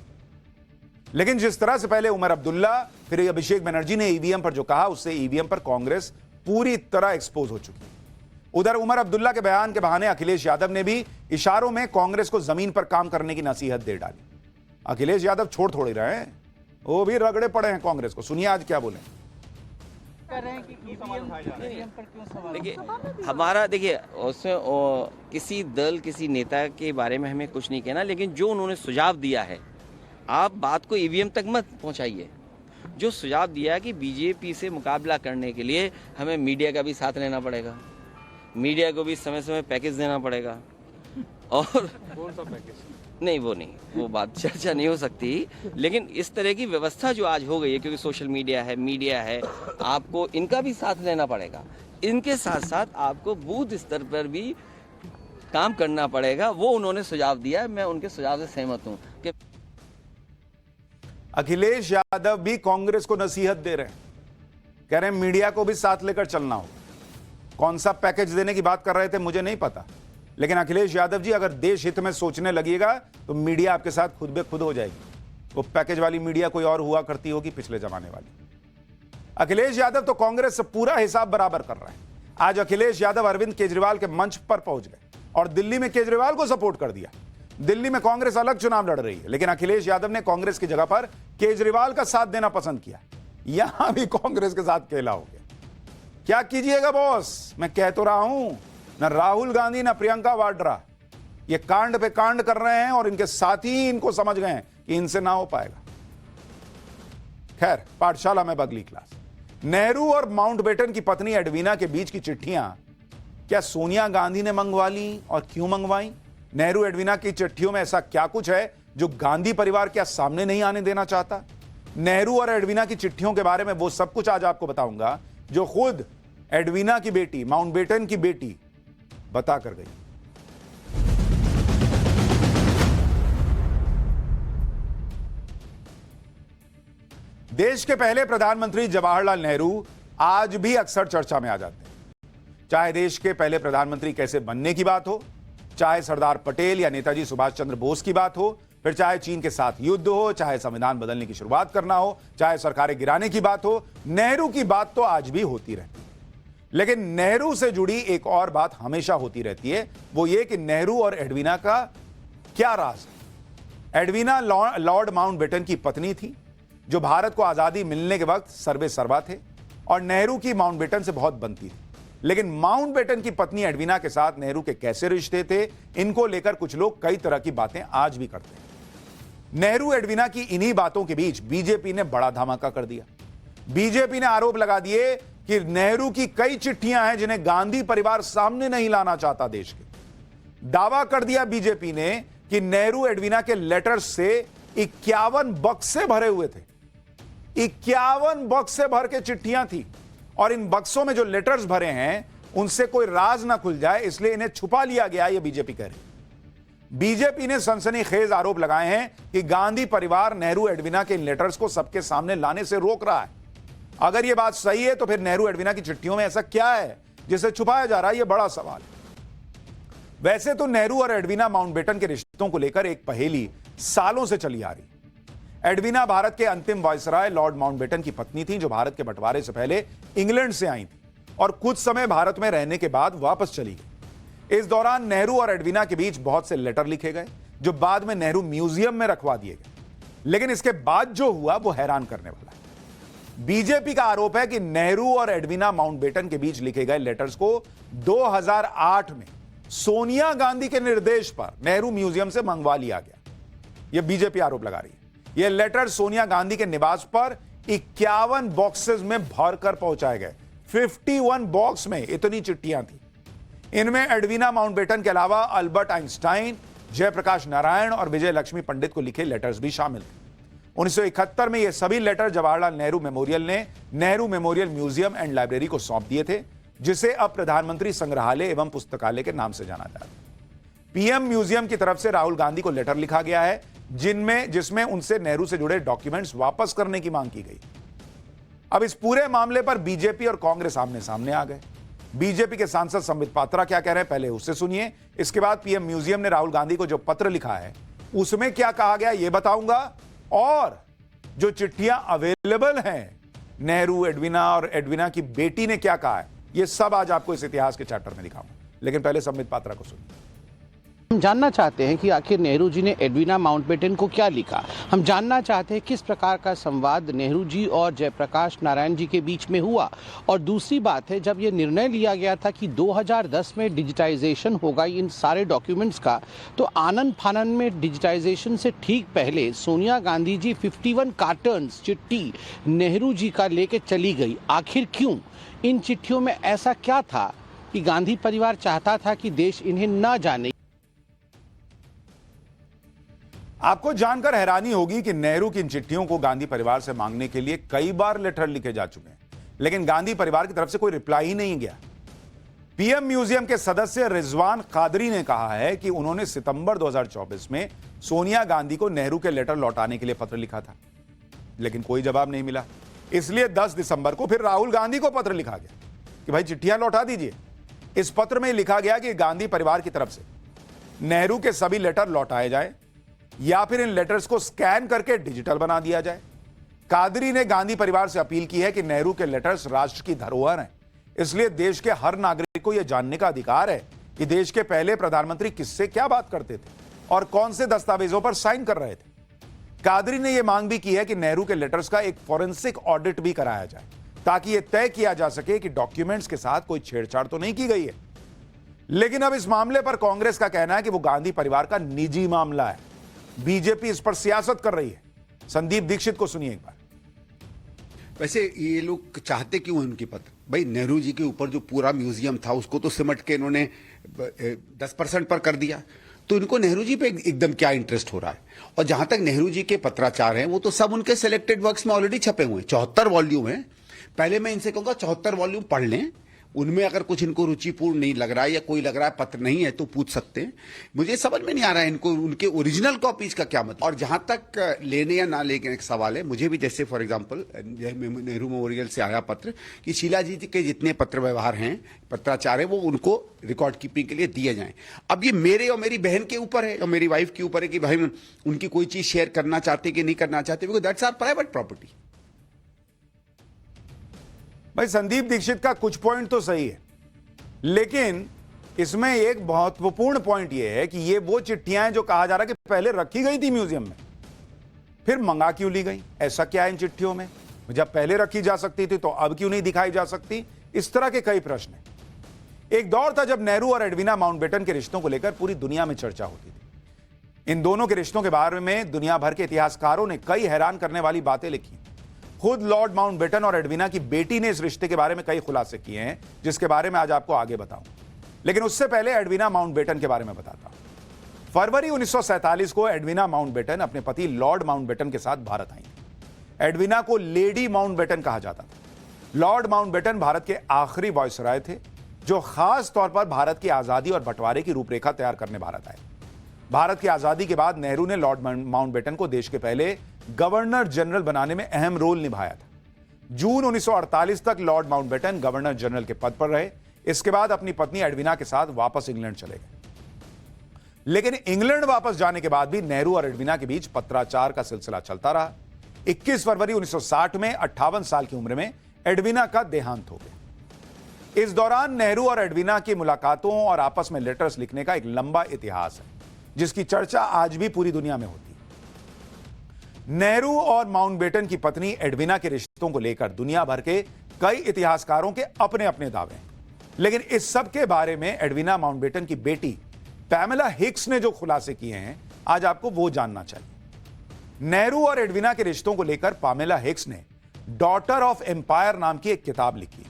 लेकिन जिस तरह से पहले उमर अब्दुल्ला, फिर अभिषेक बनर्जी ने ईवीएम पर जो कहा, उससे ईवीएम पर कांग्रेस पूरी तरह एक्सपोज हो चुकी है। उधर उमर अब्दुल्ला के बयान के बहाने अखिलेश यादव ने भी इशारों में कांग्रेस को जमीन पर काम करने की नसीहत दे डाली। अखिलेश यादव छोड़ थोड़ी रहे हैं, वो भी रगड़े पड़े हैं कांग्रेस को। सुनिए आज क्या बोले। देखिए, हमारा देखिए उसमें किसी दल, किसी नेता के बारे में हमें कुछ नहीं कहना, लेकिन जो उन्होंने सुझाव दिया है, आप बात को ईवीएम तक मत पहुंचाइए। जो सुझाव दिया कि बीजेपी से मुकाबला करने के लिए हमें मीडिया का भी साथ लेना पड़ेगा, मीडिया को भी समय समय पैकेज देना पड़ेगा। और कौन सा पैकेज? नहीं, वो नहीं, वो बात चर्चा नहीं हो सकती। लेकिन इस तरह की व्यवस्था जो आज हो गई है, क्योंकि सोशल मीडिया है, मीडिया है, आपको इनका भी साथ लेना पड़ेगा। इनके साथ साथ आपको बूथ स्तर पर भी काम करना पड़ेगा। वो उन्होंने सुझाव दिया है, मैं उनके सुझाव से सहमत हूँ कि अखिलेश यादव भी कांग्रेस को नसीहत दे रहे हैं, कह रहे हैं मीडिया को भी साथ लेकर चलना हो। कौन सा पैकेज देने की बात कर रहे थे मुझे नहीं पता, लेकिन अखिलेश यादव जी, अगर देश हित में सोचने लगिएगा तो मीडिया आपके साथ खुद बे खुद हो जाएगी। वो पैकेज वाली मीडिया कोई और हुआ करती होगी पिछले जमाने वाली। अखिलेश यादव तो कांग्रेस से पूरा हिसाब बराबर कर रहे हैं। आज अखिलेश यादव अरविंद केजरीवाल के मंच पर पहुंच गए और दिल्ली में केजरीवाल को सपोर्ट कर दिया। दिल्ली में कांग्रेस अलग चुनाव लड़ रही है, लेकिन अखिलेश यादव ने कांग्रेस की जगह पर केजरीवाल का साथ देना पसंद किया। यहां भी कांग्रेस के साथ खेला हो गया। क्या कीजिएगा बॉस, मैं कह तो रहा हूं, न राहुल गांधी न प्रियंका वाड्रा ये कांड पे कांड कर रहे हैं और इनके साथी इनको समझ गए हैं कि इनसे ना हो पाएगा। खैर, पाठशाला में बगली क्लास। नेहरू और माउंटबेटन की पत्नी एडवीना के बीच की चिट्ठियां क्या सोनिया गांधी ने मंगवा ली और क्यों मंगवाई? नेहरू एडवीना की चिट्ठियों में ऐसा क्या कुछ है जो गांधी परिवार क्या सामने नहीं आने देना चाहता? नेहरू और एडवीना की चिट्ठियों के बारे में वो सब कुछ आज आपको बताऊंगा जो खुद एडवीना की बेटी, माउंटबेटन की बेटी बता कर गई। देश के पहले प्रधानमंत्री जवाहरलाल नेहरू आज भी अक्सर चर्चा में आ जाते हैं। चाहे देश के पहले प्रधानमंत्री कैसे बनने की बात हो, चाहे सरदार पटेल या नेताजी सुभाष चंद्र बोस की बात हो, फिर चाहे चीन के साथ युद्ध हो, चाहे संविधान बदलने की शुरुआत करना हो, चाहे सरकारें गिराने की बात हो, नेहरू की बात तो आज भी होती रहती है। लेकिन नेहरू से जुड़ी एक और बात हमेशा होती रहती है, वो ये कि नेहरू और एडवीना का क्या राज है। एडवीना लॉर्ड माउंटबेटन की पत्नी थी जो भारत को आजादी मिलने के वक्त सर्वे सर्वा थे और नेहरू की माउंटबेटन से बहुत बनती थी। लेकिन माउंटबेटन की पत्नी एडवीना के साथ नेहरू के कैसे रिश्ते थे, इनको लेकर कुछ लोग कई तरह की बातें आज भी करते हैं। नेहरू एडवीना की इन्हीं बातों के बीच बीजेपी ने बड़ा धमाका कर दिया। बीजेपी ने आरोप लगा दिए कि नेहरू की कई चिट्ठियां हैं जिन्हें गांधी परिवार सामने नहीं लाना चाहता देश के। दावा कर दिया बीजेपी ने कि नेहरू एडवीना के लेटर्स से 51 बक्से भरे हुए थे। 51 बक्से भर के चिट्ठियां थी और इन बक्सों में जो लेटर्स भरे हैं उनसे कोई राज ना खुल जाए, इसलिए इन्हें छुपा लिया गया, यह बीजेपी कह रही। बीजेपी ने सनसनीखेज आरोप लगाए हैं कि गांधी परिवार नेहरू एडवीना के इन लेटर्स को सबके सामने लाने से रोक रहा है। अगर यह बात सही है तो फिर नेहरू एडवीना की चिट्ठियों में ऐसा क्या है जिसे छुपाया जा रहा है, यह बड़ा सवाल है। वैसे तो नेहरू और एडवीना माउंटबेटन के रिश्तों को लेकर एक पहेली सालों से चली आ रही। एडवीना भारत के अंतिम वायसराय लॉर्ड माउंटबेटन की पत्नी थी जो भारत के बंटवारे से पहले इंग्लैंड से आई थी और कुछ समय भारत में रहने के बाद वापस चली गई। इस दौरान नेहरू और एडवीना के बीच बहुत से लेटर लिखे गए जो बाद में नेहरू म्यूजियम में रखवा दिए गए। लेकिन इसके बाद जो हुआ वो हैरान करने वाला है। बीजेपी का आरोप है कि नेहरू और एडवीना माउंटबेटन के बीच लिखे गए लेटर्स को 2008 में सोनिया गांधी के निर्देश पर नेहरू म्यूजियम से मंगवा लिया गया। यह बीजेपी आरोप लगा रही है। यह लेटर सोनिया गांधी के निवास पर 51 बॉक्सेस में भरकर पहुंचाए गए। 51 बॉक्स में इतनी चिट्ठियां थी। इनमें एडवीना माउंटबेटन के अलावा अल्बर्ट आइंस्टाइन, जयप्रकाश नारायण और विजय लक्ष्मी पंडित को लिखे लेटर्स भी शामिल थे। 1971 में यह सभी लेटर जवाहरलाल नेहरू मेमोरियल ने Nehru memorial museum and library को सौंप दिए थे, जिसे अब प्रधानमंत्री संग्रहालय एवं पुस्तकालय के नाम से जाना जाता है। पीएम म्यूजियम की तरफ से राहुल गांधी को लेटर लिखा गया है जिसमें उनसे नेहरू से जुड़े डॉक्यूमेंट्स वापस करने की मांग की गई। अब इस पूरे मामले पर बीजेपी और कांग्रेस आमने सामने आ गए। बीजेपी के सांसद संबित पात्रा क्या कह रहे हैं, पहले उससे सुनिए। इसके बाद पीएम म्यूजियम ने राहुल गांधी को जो पत्र लिखा है उसमें क्या कहा गया ये बताऊंगा, और जो चिट्ठियां अवेलेबल हैं नेहरू, एडवीना और एडवीना की बेटी ने क्या कहा है, ये सब आज आपको इस इतिहास के चैप्टर में दिखाऊंगा। लेकिन पहले संबित पात्रा को सुनिए। हम जानना चाहते हैं कि आखिर नेहरू जी ने एडवीना माउंटबेटन को क्या लिखा। हम जानना चाहते हैं किस प्रकार का संवाद नेहरू जी और जयप्रकाश नारायण जी के बीच में हुआ। और दूसरी बात है, जब ये निर्णय लिया गया था कि 2010 में डिजिटाइजेशन होगा इन सारे डॉक्यूमेंट्स का, तो आनंद फानन में डिजिटाइजेशन से ठीक पहले सोनिया गांधी जी 51 कार्टन्स चिट्ठी नेहरू जी का लेके चली गई। आखिर क्यों? इन चिट्ठियों में ऐसा क्या था कि गांधी परिवार चाहता था कि देश इन्हें न जाने? आपको जानकर हैरानी होगी कि नेहरू की इन चिट्ठियों को गांधी परिवार से मांगने के लिए कई बार लेटर लिखे जा चुके हैं, लेकिन गांधी परिवार की तरफ से कोई रिप्लाई ही नहीं गया। पीएम म्यूजियम के सदस्य रिजवान कादरी ने कहा है कि उन्होंने सितंबर 2024 में सोनिया गांधी को नेहरू के लेटर लौटाने के लिए पत्र लिखा था, लेकिन कोई जवाब नहीं मिला। इसलिए 10 दिसंबर को फिर राहुल गांधी को पत्र लिखा गया कि भाई चिट्ठियां लौटा दीजिए। इस पत्र में लिखा गया कि गांधी परिवार की तरफ से नेहरू के सभी लेटर लौटाए जाए या फिर इन लेटर्स को स्कैन करके डिजिटल बना दिया जाए। कादरी ने गांधी परिवार से अपील की है कि नेहरू के लेटर्स राष्ट्र की धरोहर हैं, इसलिए देश के हर नागरिक को यह जानने का अधिकार है कि देश के पहले प्रधानमंत्री किससे क्या बात करते थे और कौन से दस्तावेजों पर साइन कर रहे थे। कादरी ने यह मांग भी की है कि नेहरू के लेटर्स का एक फॉरेंसिक ऑडिट भी कराया जाए ताकि यह तय किया जा सके कि डॉक्यूमेंट्स के साथ कोई छेड़छाड़ तो नहीं की गई है। लेकिन अब इस मामले पर कांग्रेस का कहना है कि वो गांधी परिवार का निजी मामला है, बीजेपी इस पर सियासत कर रही है। संदीप दीक्षित को सुनिए एक बार। वैसे ये लोग चाहते क्यों हैं उनके पत्र? भाई नेहरू जी के ऊपर जो पूरा म्यूजियम था उसको तो सिमट के इन्होंने 10% पर कर दिया, तो इनको नेहरू जी पे एकदम क्या इंटरेस्ट हो रहा है? और जहां तक नेहरू जी के पत्राचार हैं वो तो सब उनके सिलेक्टेड वर्क्स में ऑलरेडी छपे हुए हैं, 74 वॉल्यूम है। पहले मैं इनसे कहूंगा 74 वॉल्यूम पढ़ लें, उनमें अगर कुछ इनको रुचिपूर्ण नहीं लग रहा है या कोई लग रहा है पत्र नहीं है तो पूछ सकते हैं। मुझे समझ में नहीं आ रहा है इनको उनके ओरिजिनल कॉपीज का क्या मतलब। और जहां तक लेने या ना लेने का सवाल है, मुझे भी जैसे फॉर एग्जांपल नेहरू मेमोरियल से आया पत्र कि शीला जी के जितने पत्र व्यवहार हैं, पत्राचार है, वो उनको रिकॉर्ड कीपिंग के लिए दिए जाएं। अब ये मेरे और मेरी बहन के ऊपर है और मेरी वाइफ के ऊपर है कि भाई उनकी कोई चीज शेयर करना चाहते कि नहीं करना चाहते, because that's our private property. भाई संदीप दीक्षित का कुछ पॉइंट तो सही है, लेकिन इसमें एक महत्वपूर्ण पॉइंट यह है कि ये वो चिट्ठियां हैं जो कहा जा रहा है कि पहले रखी गई थी म्यूजियम में, फिर मंगा क्यों ली गई? ऐसा क्या है इन चिट्ठियों में? जब पहले रखी जा सकती थी तो अब क्यों नहीं दिखाई जा सकती? इस तरह के कई प्रश्न हैं। एक दौर था जब नेहरू और एडवीना माउंटबेटन के रिश्तों को लेकर पूरी दुनिया में चर्चा होती थी। इन दोनों के रिश्तों के बारे में दुनिया भर के इतिहासकारों ने कई हैरान करने वाली बातें लिखी। खुद लॉर्ड माउंटबेटन और एडवीना की बेटी ने इस रिश्ते के बारे में कई खुलासे किए हैं, जिसके बारे में आज आपको आगे बताऊं। लेकिन उससे पहले एडवीना माउंटबेटन के बारे में बताता हूं। फरवरी 1947 को एडवीना माउंटबेटन अपने पति लॉर्ड माउंटबेटन के साथ भारत आई। एडवीना को लेडी माउंटबेटन कहा जाता था। लॉर्ड माउंटबेटन भारत के आखिरी वायसराय थे जो खास तौर पर भारत की आजादी और बंटवारे की रूपरेखा तैयार करने भारत आए। भारत की आजादी के बाद नेहरू ने लॉर्ड माउंटबेटन को देश के पहले गवर्नर जनरल बनाने में अहम रोल निभाया था। जून 1948 तक लॉर्ड माउंटबेटन गवर्नर जनरल के पद पर रहे। इसके बाद अपनी पत्नी एडवीना के साथ वापस इंग्लैंड चले गए। लेकिन इंग्लैंड वापस जाने के बाद भी नेहरू और एडवीना के बीच पत्राचार का सिलसिला चलता रहा। 21 फरवरी 1960 में 58 साल की उम्र में एडवीना का देहांत हो गया। इस दौरान नेहरू और एडवीना की मुलाकातों और आपस में लेटर्स लिखने का एक लंबा इतिहास है, जिसकी चर्चा आज भी पूरी दुनिया में होती है। नेहरू और माउंटबेटन की पत्नी एडवीना के रिश्तों को लेकर दुनिया भर के कई इतिहासकारों के अपने अपने दावे हैं, लेकिन इस सब के बारे में एडवीना माउंटबेटन की बेटी पैमेला हिक्स ने जो खुलासे किए हैं, आज आपको वो जानना चाहिए। नेहरू और एडवीना के रिश्तों को लेकर पामेला हिक्स ने डॉटर ऑफ एम्पायर नाम की एक किताब लिखी।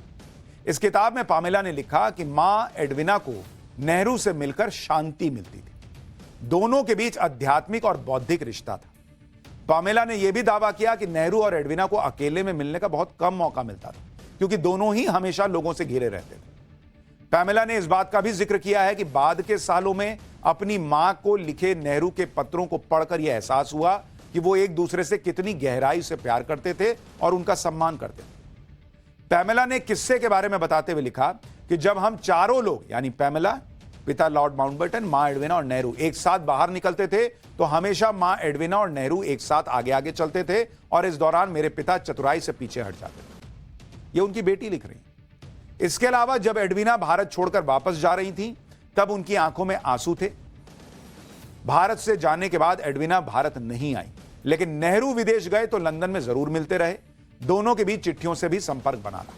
इस किताब में पामेला ने लिखा कि मां एडवीना को नेहरू से मिलकर शांति मिलती थी। दोनों के बीच आध्यात्मिक और बौद्धिक रिश्ता था। पामेला ने यह भी दावा किया कि नेहरू और एडवीना को अकेले में मिलने का बहुत कम मौका मिलता था, क्योंकि दोनों ही हमेशा लोगों से घिरे रहते थे। पामेला ने इस बात का भी जिक्र किया है कि बाद के सालों में अपनी मां को लिखे नेहरू के पत्रों को पढ़कर यह एहसास हुआ कि वो एक दूसरे से कितनी गहराई से प्यार करते थे और उनका सम्मान करते थे। पामेला ने किस्से के बारे में बताते हुए लिखा कि जब हम चारों लोग, यानी पामेला, पिता लॉर्ड माउंटबेटन, मां एडवीना और नेहरू, एक साथ बाहर निकलते थे तो हमेशा मां एडवीना और नेहरू एक साथ आगे आगे चलते थे और इस दौरान मेरे पिता चतुराई से पीछे हट जाते थे। ये उनकी बेटी लिख रही। इसके अलावा जब एडवीना भारत छोड़कर वापस जा रही थी तब उनकी आंखों में आंसू थे। भारत से जाने के बाद एडवीना भारत नहीं आई, लेकिन नेहरू विदेश गए तो लंदन में जरूर मिलते रहे। दोनों के बीच चिट्ठियों से भी संपर्क बना रहा।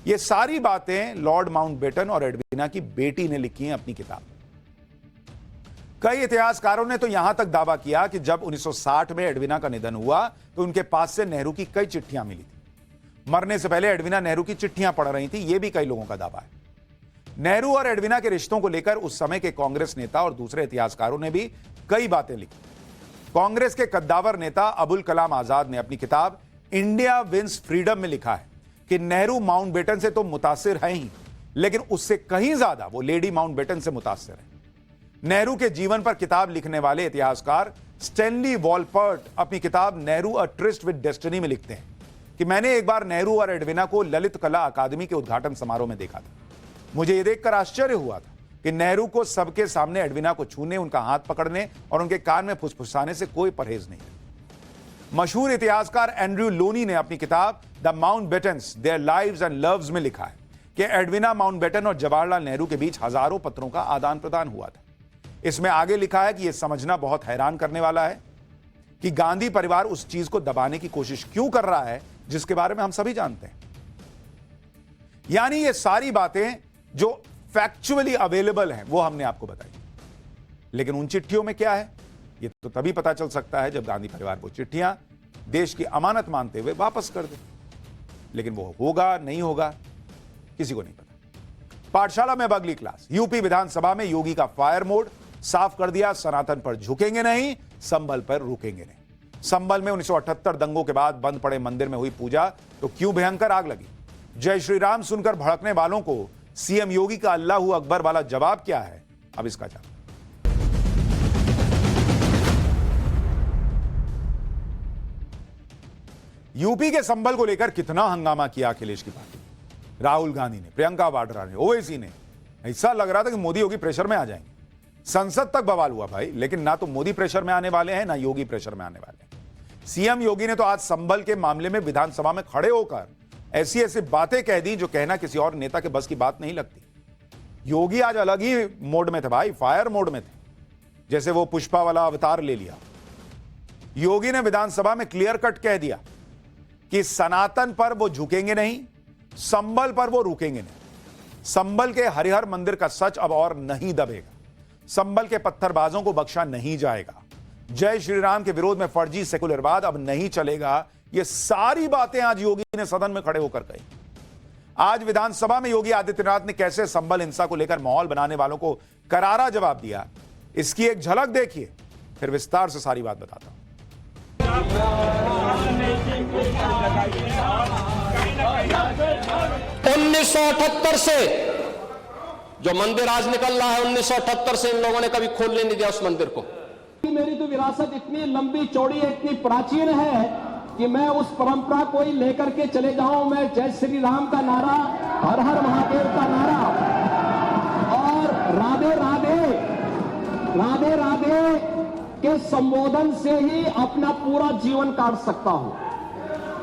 ये सारी बातें लॉर्ड माउंटबेटन और एडवीना की बेटी ने लिखी हैं अपनी किताब। कई इतिहासकारों ने तो यहां तक दावा किया कि जब 1960 में एडवीना का निधन हुआ तो उनके पास से नेहरू की कई चिट्ठियां मिली थी। मरने से पहले एडवीना नेहरू की चिट्ठियां पढ़ रही थी, यह भी कई लोगों का दावा है। नेहरू और एडवीना के रिश्तों को लेकर उस समय के कांग्रेस नेता और दूसरे इतिहासकारों ने भी कई बातें लिखी। कांग्रेस के कद्दावर नेता अबुल कलाम आजाद ने अपनी किताब इंडिया विंस फ्रीडम में लिखा है कि नेहरू माउंटबेटन से तो मुतासिर है ही, लेकिन उससे कहीं ज्यादा वो लेडी माउंटबेटन से मुतासिर है। नेहरू के जीवन पर किताब लिखने वाले इतिहासकार स्टैनली वॉलपर्ट अपनी किताब नेहरू अ ट्रिस्ट विद डेस्टिनी में लिखते हैं कि मैंने एक बार नेहरू और एडवीना को ललित कला अकादमी के उद्घाटन समारोह में देखा था। मुझे यह देखकर आश्चर्य हुआ था कि नेहरू को सबके सामने एडवीना को छूने, उनका हाथ पकड़ने और उनके कान में फुसफुसाने से कोई परहेज नहीं। मशहूर इतिहासकार एंड्रयू लोनी ने अपनी किताब the Mountbattens their lives and loves में लिखा है कि एडविना माउंटबेटन और जवाहरलाल नेहरू के बीच हजारों पत्रों का आदान प्रदान हुआ था। इसमें आगे लिखा है कि यह समझना बहुत हैरान करने वाला है कि गांधी परिवार उस चीज को दबाने की कोशिश क्यों कर रहा है जिसके बारे में हम सभी जानते हैं। यानी ये सारी बातें जो फैक्चुअली अवेलेबल हैं वो हमने आपको बताई, लेकिन उन चिट्ठियों में क्या है ये तो तभी पता चल सकता है जब गांधी परिवार वो चिट्ठियां देश की अमानत मानते हुए वापस कर दे। लेकिन वो होगा नहीं होगा किसी को नहीं पता। पाठशाला में अब अगली क्लास। यूपी विधानसभा में योगी का फायर मोड, साफ कर दिया सनातन पर झुकेंगे नहीं, संभल पर रुकेंगे नहीं। संभल में 1978 दंगों के बाद बंद पड़े मंदिर में हुई पूजा तो क्यों भयंकर आग लगी? जय श्री राम सुनकर भड़कने वालों को सीएम योगी का अल्लाहू अकबर वाला जवाब क्या है, अब इसका जवाब। यूपी के संभल को लेकर कितना हंगामा किया अखिलेश की पार्टी, राहुल गांधी ने, प्रियंका वाड्रा ने, ओवैसी ने। ऐसा लग रहा था कि मोदी योगी प्रेशर में आ जाएंगे। संसद तक बवाल हुआ भाई, लेकिन ना तो मोदी प्रेशर में आने वाले हैं ना योगी प्रेशर में आने वाले हैं। सीएम योगी ने तो आज संभल के मामले में विधानसभा में खड़े होकर ऐसी ऐसी बातें कह दी जो कहना किसी और नेता के बस की बात नहीं लगती। योगी आज अलग ही मोड में थे भाई, फायर मोड में थे, जैसे वो पुष्पा वाला अवतार ले लिया। योगी ने विधानसभा में क्लियर कट कह दिया कि सनातन पर वो झुकेंगे नहीं, संभल पर वो रुकेंगे नहीं। संभल के हरिहर मंदिर का सच अब और नहीं दबेगा, संभल के पत्थरबाजों को बख्शा नहीं जाएगा, जय श्री राम के विरोध में फर्जी सेकुलरवाद अब नहीं चलेगा। ये सारी बातें आज योगी ने सदन में खड़े होकर कही। आज विधानसभा में योगी आदित्यनाथ ने कैसे संभल हिंसा को लेकर माहौल बनाने वालों को करारा जवाब दिया, इसकी एक झलक देखिए, फिर विस्तार से सारी बात बताता हूं। 1978 से जो मंदिर आज निकल रहा है, 1978 से इन लोगों ने कभी खोलने नहीं दिया उस मंदिर को। मेरी तो विरासत इतनी लंबी चौड़ी है, इतनी प्राचीन है कि मैं उस परंपरा को ही लेकर के चले जाऊं। मैं जय श्री राम का नारा, हर हर महादेव का नारा और राधे राधे राधे राधे के संबोधन से ही अपना पूरा जीवन काट सकता हूं।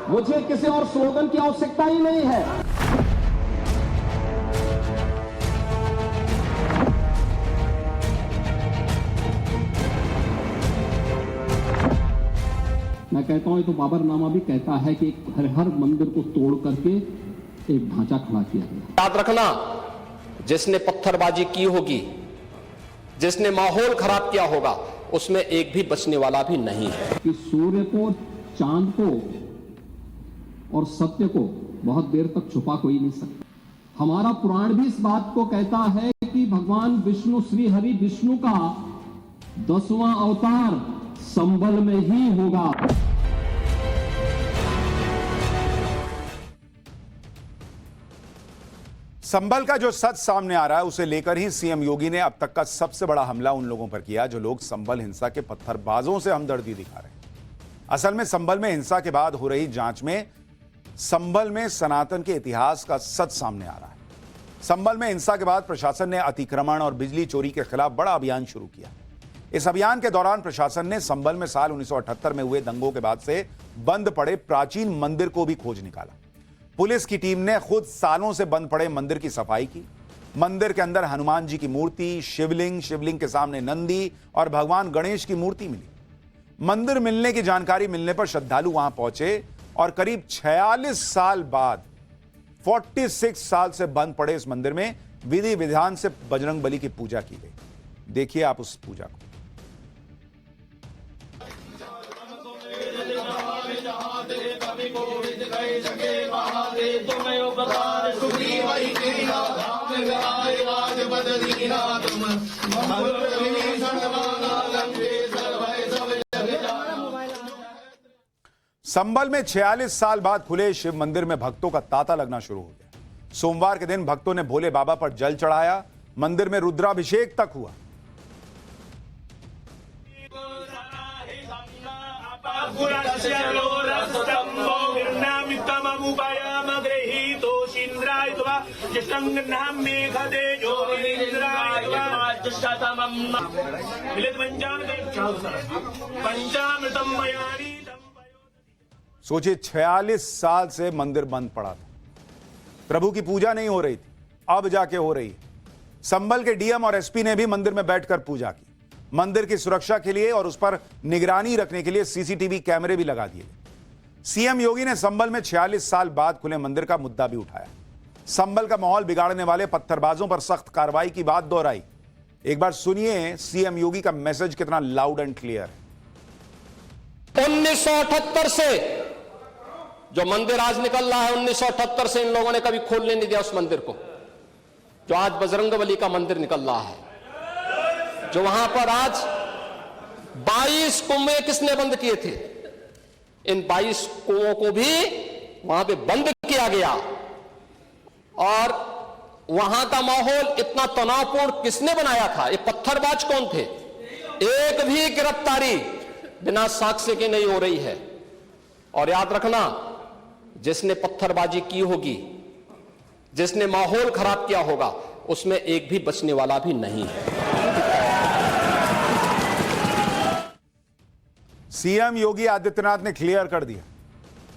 मुझे किसी और स्लोगन की आवश्यकता ही नहीं है। मैं कहता हूं, तो बाबरनामा भी कहता है कि हर मंदिर को तोड़ करके एक ढांचा खड़ा किया गया। याद रखना, जिसने पत्थरबाजी की होगी, जिसने माहौल खराब किया होगा, उसमें एक भी बचने वाला भी नहीं है। कि सूर्य को, चांद को और सत्य को बहुत देर तक छुपा कोई नहीं सकता। हमारा पुराण भी इस बात को कहता है कि भगवान विष्णु, श्री हरि विष्णु का 10वां अवतार संभल में ही होगा। संभल का जो सच सामने आ रहा है उसे लेकर ही सीएम योगी ने अब तक का सबसे बड़ा हमला उन लोगों पर किया जो लोग संभल हिंसा के पत्थरबाजों से हमदर्दी दिखा रहे हैं। असल में संभल में हिंसा के बाद हो रही जांच में संभल में सनातन के इतिहास का सच सामने आ रहा है। संभल में हिंसा के बाद प्रशासन ने अतिक्रमण और बिजली चोरी के खिलाफ बड़ा अभियान शुरू किया। इस अभियान के दौरान प्रशासन ने संभल में साल 1978 में हुए दंगों के बाद से बंद पड़े प्राचीन मंदिर को भी खोज निकाला। पुलिस की टीम ने खुद सालों से बंद पड़े मंदिर की सफाई की। मंदिर के अंदर हनुमान जी की मूर्ति, शिवलिंग के सामने नंदी और भगवान गणेश की मूर्ति मिली। मंदिर मिलने की जानकारी मिलने पर श्रद्धालु वहां पहुंचे और करीब 46 साल बाद 46 साल से बंद पड़े इस मंदिर में विधि विधान से बजरंग बली की पूजा की गई। देखिए आप उस पूजा को। संभल में 46 साल बाद खुले शिव मंदिर में भक्तों का तांता लगना शुरू हो गया। सोमवार के दिन भक्तों ने भोले बाबा पर जल चढ़ाया। मंदिर में रुद्राभिषेक तक हुआ। सोचिए 46 साल से मंदिर बंद पड़ा था। प्रभु की पूजा नहीं हो रही थी, अब जाके हो रही है। संभल के डीएम और एसपी ने भी मंदिर में बैठकर पूजा की। मंदिर की सुरक्षा के लिए और उस पर निगरानी रखने के लिए सीसीटीवी कैमरे भी लगा दिए। सीएम योगी ने संभल में 46 साल बाद खुले मंदिर का मुद्दा भी उठाया। संभल का माहौल बिगाड़ने वाले पत्थरबाजों पर सख्त कार्रवाई की बात दोहराई। एक बार सुनिए सीएम योगी का मैसेज कितना लाउड एंड क्लियर है। 1978 से जो मंदिर आज निकल रहा है, 1978 से इन लोगों ने कभी खोलने नहीं दिया उस मंदिर को। जो आज बजरंगबली का मंदिर निकल रहा है, जो वहां पर आज 22 कुएं किसने बंद किए थे, इन 22 कुओं को भी वहां पे बंद किया गया। और वहां का माहौल इतना तनावपूर्ण किसने बनाया था? ये पत्थरबाज कौन थे? एक भी गिरफ्तारी बिना साक्ष्य के नहीं हो रही है। और याद रखना, जिसने पत्थरबाजी की होगी, जिसने माहौल खराब किया होगा, उसमें एक भी बचने वाला भी नहीं है। सीएम योगी आदित्यनाथ ने क्लियर कर दिया,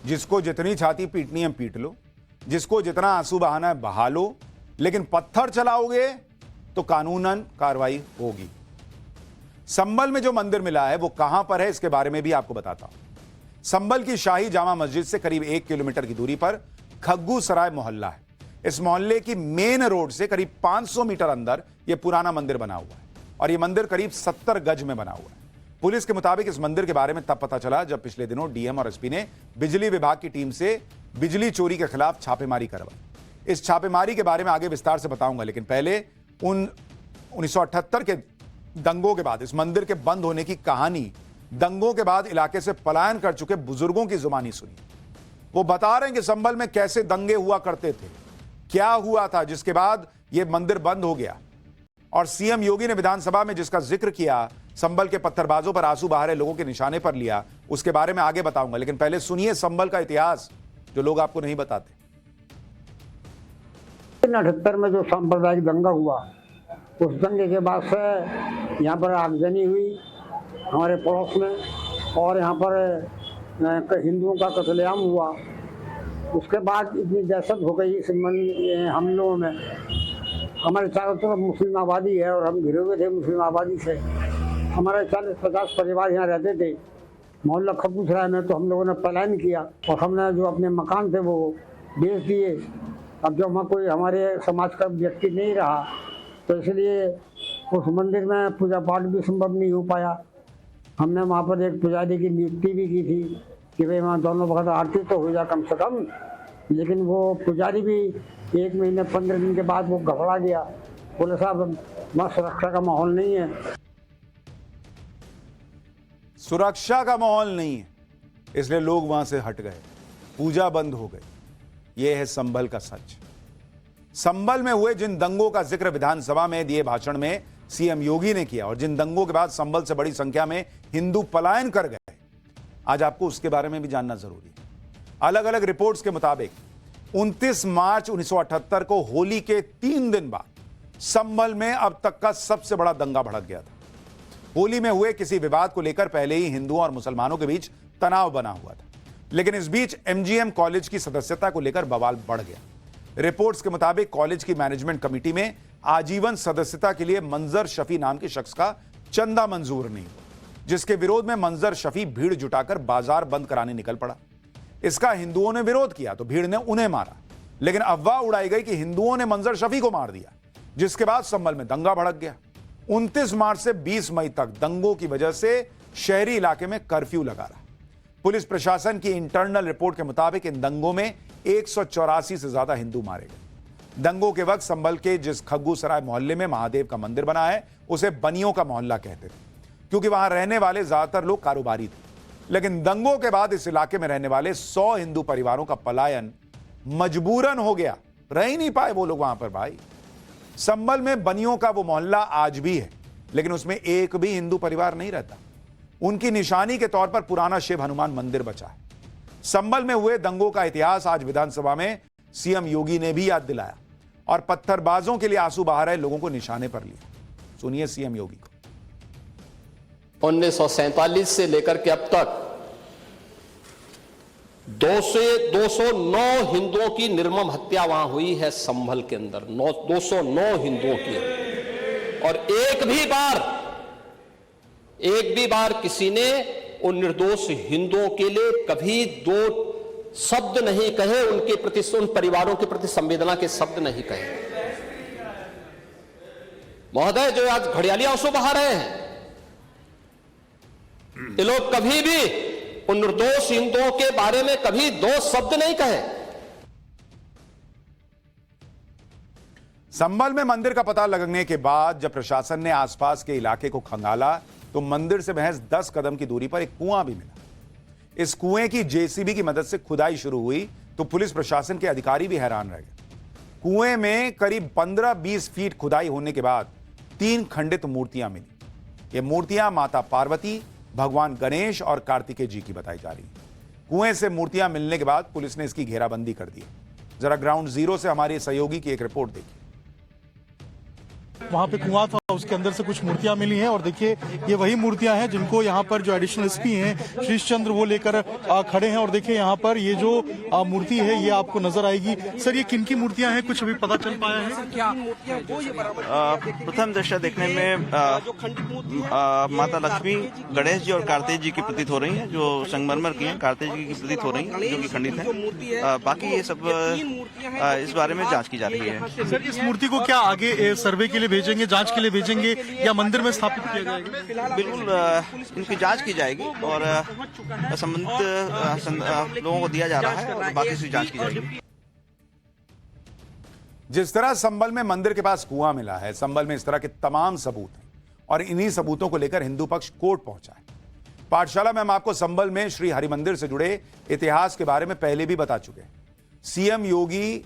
जिसको जितनी छाती पीटनी है पीट लो, जिसको जितना आंसू बहाना है बहा लो, लेकिन पत्थर चलाओगे तो कानूनन कार्रवाई होगी। संभल में जो मंदिर मिला है वो कहां पर है, इसके बारे में भी आपको बताता हूं। संभल की शाही जामा मस्जिद से करीब 1 किलोमीटर की दूरी पर खग्गू सराय मोहल्ला है। इस मोहल्ले की मेन रोड से करीब 500 मीटर अंदर यह पुराना मंदिर बना हुआ है और यह मंदिर करीब 70 गज में बना हुआ है। पुलिस के मुताबिक इस मंदिर के बारे में तब पता चला जब पिछले दिनों डीएम और एसपी ने बिजली विभाग की टीम से बिजली चोरी के खिलाफ छापेमारी करवाई। इस छापेमारी के बारे में आगे विस्तार से बताऊंगा, लेकिन पहले 1978 के दंगों के बाद इस मंदिर के बंद होने की कहानी, दंगों के बाद इलाके से पलायन कर चुके बुजुर्गों की जुबानी सुनी। वो बता रहे हैं कि संभल में कैसे दंगे हुआ करते थे, क्या हुआ था जिसके बाद यह मंदिर बंद हो गया। और सीएम योगी ने विधानसभा में जिसका जिक्र किया, संभल के पत्थरबाजों पर आंसू बहा रहे लोगों के निशाने पर लिया, उसके बारे में आगे बताऊंगा। लेकिन पहले सुनिए संभल का इतिहास, जो लोग आपको नहीं बताते। 1978 में जो सांप्रदायिक दंगा हुआ, उस दंगे के बाद से यहाँ पर आगजनी हुई हमारे पड़ोस में, और यहाँ पर हिंदुओं का कत्लेआम हुआ। उसके बाद इतनी दहशत हो गई इस हम लोगों में। हमारे चारों तरफ मुस्लिम आबादी है और हम घिरे हुए थे मुस्लिम आबादी से। हमारे 40-50 परिवार यहाँ रहते थे मोहल्ला खग्गू सराय में। तो हम लोगों ने पलायन किया और हमने जो अपने मकान थे वो बेच दिए। अब जो वहाँ कोई हमारे समाज का व्यक्ति नहीं रहा, तो इसलिए उस मंदिर में पूजा पाठ भी संभव नहीं हो पाया। हमने वहाँ पर एक पुजारी की नियुक्ति भी की थी कि भाई वहाँ दोनों वक्त आरती तो हो जाए कम से कम, लेकिन वो पुजारी भी 1 महीने 15 दिन के बाद वो घबरा गया। बोले साहब वहाँ सुरक्षा का माहौल नहीं है। सुरक्षा का माहौल नहीं है, इसलिए लोग वहां से हट गए, पूजा बंद हो गई। यह है संभल का सच। संभल में हुए जिन दंगों का जिक्र विधानसभा में दिए भाषण में सीएम योगी ने किया और जिन दंगों के बाद संभल से बड़ी संख्या में हिंदू पलायन कर गए, आज आपको उसके बारे में भी जानना जरूरी है। अलग अलग रिपोर्ट्स के मुताबिक 29 मार्च 1978 को होली के 3 दिन बाद संभल में अब तक का सबसे बड़ा दंगा भड़क गया था। होली में हुए किसी विवाद को लेकर पहले ही हिंदुओं और मुसलमानों के बीच तनाव बना हुआ था, लेकिन इस बीच एमजीएम कॉलेज की सदस्यता को लेकर बवाल बढ़ गया। रिपोर्ट्स के मुताबिक कॉलेज की मैनेजमेंट कमेटी में आजीवन सदस्यता के लिए मंजर शफी नाम के शख्स का चंदा मंजूर नहीं हुआ, जिसके विरोध में मंजर शफी भीड़ जुटाकर बाजार बंद कराने निकल पड़ा। इसका हिंदुओं ने विरोध किया तो भीड़ ने उन्हें मारा, लेकिन अफवाह उड़ाई गई कि हिंदुओं ने मंजर शफी को मार दिया, जिसके बाद संभल में दंगा भड़क गया। 29 मार्च से 20 मई तक दंगों की वजह से शहरी इलाके में कर्फ्यू लगा रहा। पुलिस प्रशासन की इंटरनल रिपोर्ट के मुताबिक इन दंगों में 184 से ज्यादा हिंदू मारे गए। दंगों के वक्त संभल के जिस खग्गू सराय मोहल्ले में महादेव का मंदिर बना है, उसे बनियों का मोहल्ला कहते थे, क्योंकि वहां रहने वाले ज्यादातर लोग कारोबारी थे। लेकिन दंगों के बाद इस इलाके में रहने वाले 100 हिंदू परिवारों का पलायन मजबूरन हो गया, रह ही नहीं पाए वो लोग वहां पर। भाई संभल में बनियों का वो मोहल्ला आज भी है, लेकिन उसमें एक भी हिंदू परिवार नहीं रहता। उनकी निशानी के तौर पर पुराना शिव हनुमान मंदिर बचा है। संभल में हुए दंगों का इतिहास आज विधानसभा में सीएम योगी ने भी याद दिलाया और पत्थरबाजों के लिए आंसू बहा रहे लोगों को निशाने पर लिया। सुनिए सीएम योगी को। 1947 से लेकर के अब तक 209 हिंदुओं की निर्मम हत्या वहां हुई है संभल के अंदर, 209 हिंदुओं की। और एक भी बार किसी ने उन निर्दोष हिंदुओं के लिए कभी दो शब्द नहीं कहे, उनके प्रति, उन परिवारों के प्रति संवेदना के शब्द नहीं कहे। महोदय, जो आज घड़ियाली आंसू बहा रहे हैं, ये लोग कभी भी उन निर्दोष हिंदुओं के बारे में कभी दो शब्द नहीं कहे। संभल में मंदिर का पता लगने के बाद जब प्रशासन ने आसपास के इलाके को खंगाला तो मंदिर से महज 10 कदम की दूरी पर एक कुआं भी मिला। इस कुएं की जेसीबी की मदद से खुदाई शुरू हुई तो पुलिस प्रशासन के अधिकारी भी हैरान रह गए। कुएं में करीब 15-20 फीट खुदाई होने के बाद 3 खंडित मूर्तियां मिली। ये मूर्तियां माता पार्वती, भगवान गणेश और कार्तिकेय जी की बताई जा रही है। कुएं से मूर्तियां मिलने के बाद पुलिस ने इसकी घेराबंदी कर दी। जरा ग्राउंड जीरो से हमारे सहयोगी की एक रिपोर्ट देखिए। वहाँ पे कुआं था, उसके अंदर से कुछ मूर्तियां मिली हैं और देखिए ये वही मूर्तियां हैं जिनको यहाँ पर जो एडिशनल एसपी हैं श्रीश चंद्र वो लेकर खड़े हैं। और देखिए यहाँ पर ये जो मूर्ति है ये आपको नजर आएगी। सर, ये किन की मूर्तियां हैं, कुछ अभी पता चल पाया है? प्रथम दृष्टया देखने में माता लक्ष्मी, गणेश जी और कार्तिक जी की प्रतीत हो रही है, जो संगमरमर की हैं, कार्तिक जी की प्रतीत हो रही है, जो कि खंडित है। बाकी ये सब इस बारे में जांच की जा रही है। सर, इस मूर्ति को क्या आगे सर्वे के लिए भेजेंगे, जांच के लिए भेजेंगे या मंदिर में स्थापित किया जाएगा? बिल्कुल इनकी जांच की जाएगी और संबंधित लोगों को दिया जा रहा है और बाकी इसकी जांच की जाएगी। जिस तरह संभल में मंदिर के पास कुआं मिला है, संभल में इस तरह के तमाम सबूत हैं और इन्हीं सबूतों को लेकर हिंदू पक्ष कोर्ट पहुंचा है। पाठशाला में हम आपको संभल में श्री हरिमंदिर से जुड़े इतिहास के बारे में पहले भी बता चुके हैं। सीएम योगी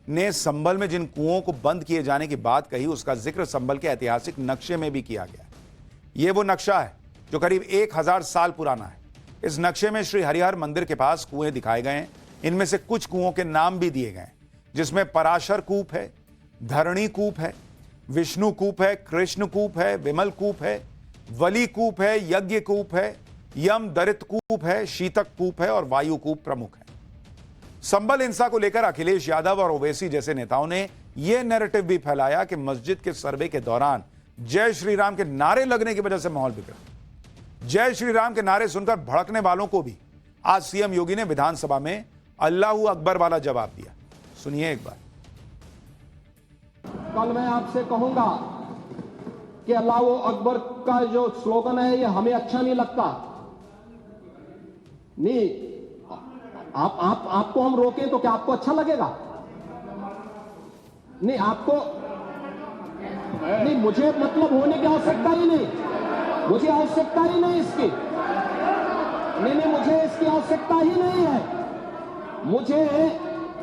ने संभल में जिन कुओं को बंद किए जाने की बात कही उसका जिक्र संभल के ऐतिहासिक नक्शे में भी किया गया है। यह वो नक्शा है जो करीब 1000 साल पुराना है। इस नक्शे में श्री हरिहर मंदिर के पास कुएं दिखाए गए हैं। इनमें से कुछ कुओं के नाम भी दिए गए हैं, जिसमें पराशर कूप है, धरणी कूप है, विष्णु कूप है, कृष्ण कूप है, विमल कूप है, वली कूप है, यज्ञ कूप है, यम दरित कूप है, शीतक कूप है और वायु कूप प्रमुख है। संभल हिंसा को लेकर अखिलेश यादव और ओवैसी जैसे नेताओं ने यह नैरेटिव भी फैलाया कि मस्जिद के सर्वे के दौरान जय श्री राम के नारे लगने की वजह से माहौल बिगड़ा। जय श्री राम के नारे सुनकर भड़कने वालों को भी आज सीएम योगी ने विधानसभा में अल्लाहू अकबर वाला जवाब दिया। सुनिए एक बार। कल मैं आपसे कहूंगा कि अल्लाहू अकबर का जो स्लोगन है ये हमें अच्छा नहीं लगता। नहीं, आपको हम रोकें तो क्या आपको अच्छा लगेगा? नहीं, आपको नहीं, मुझे मतलब होने की आवश्यकता ही नहीं, मुझे आवश्यकता ही नहीं इसकी। नहीं, मुझे इसकी आवश्यकता ही नहीं है,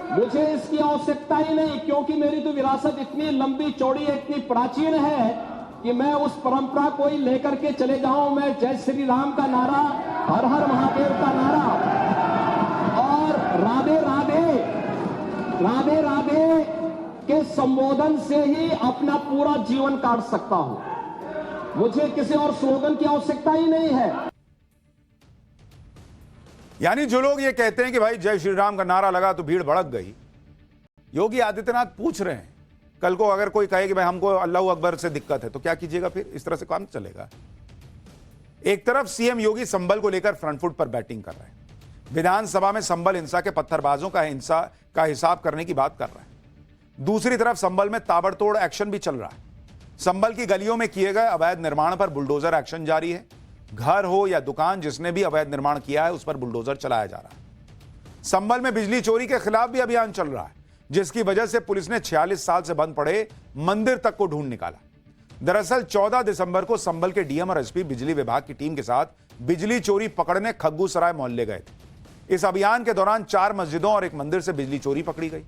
मुझे इसकी आवश्यकता ही नहीं, क्योंकि मेरी तो विरासत इतनी लंबी चौड़ी है, इतनी प्राचीन है कि मैं उस परंपरा को ही लेकर के चले जाऊं। मैं जय श्री राम का नारा, हर हर महादेव का नारा और राधे राधे, राधे राधे के संबोधन से ही अपना पूरा जीवन काट सकता हूं। मुझे किसी और स्लोगन की आवश्यकता ही नहीं है। यानी जो लोग ये कहते हैं कि भाई जय श्री राम का नारा लगा तो भीड़ भड़क गई, योगी आदित्यनाथ पूछ रहे हैं कल को अगर कोई कहे कि भाई हमको अल्लाहू अकबर से दिक्कत है तो क्या कीजिएगा? फिर इस तरह से काम चलेगा। एक तरफ सीएम योगी संभल को लेकर फ्रंट फुट पर बैटिंग कर रहे हैं, विधानसभा में संभल हिंसा के पत्थरबाजों का हिसाब करने की बात कर रहे हैं। दूसरी तरफ संभल में ताबड़तोड़ एक्शन भी चल रहा है। संभल की गलियों में किए गए अवैध निर्माण पर बुलडोजर एक्शन जारी है। घर हो या दुकान, जिसने भी अवैध निर्माण किया है उस पर बुलडोजर चलाया जा रहा है। संभल में बिजली चोरी के खिलाफ भी अभियान चल रहा है, जिसकी वजह से पुलिस ने 46 साल से बंद पड़े मंदिर तक को ढूंढ निकाला। दरअसल 14 दिसंबर को संभल के डीएम और एसपी बिजली विभाग की टीम के साथ बिजली चोरी पकड़ने खग्गूसराय मोहल्ले गए थे। इस अभियान के दौरान 4 मस्जिदों और एक मंदिर से बिजली चोरी पकड़ी गई।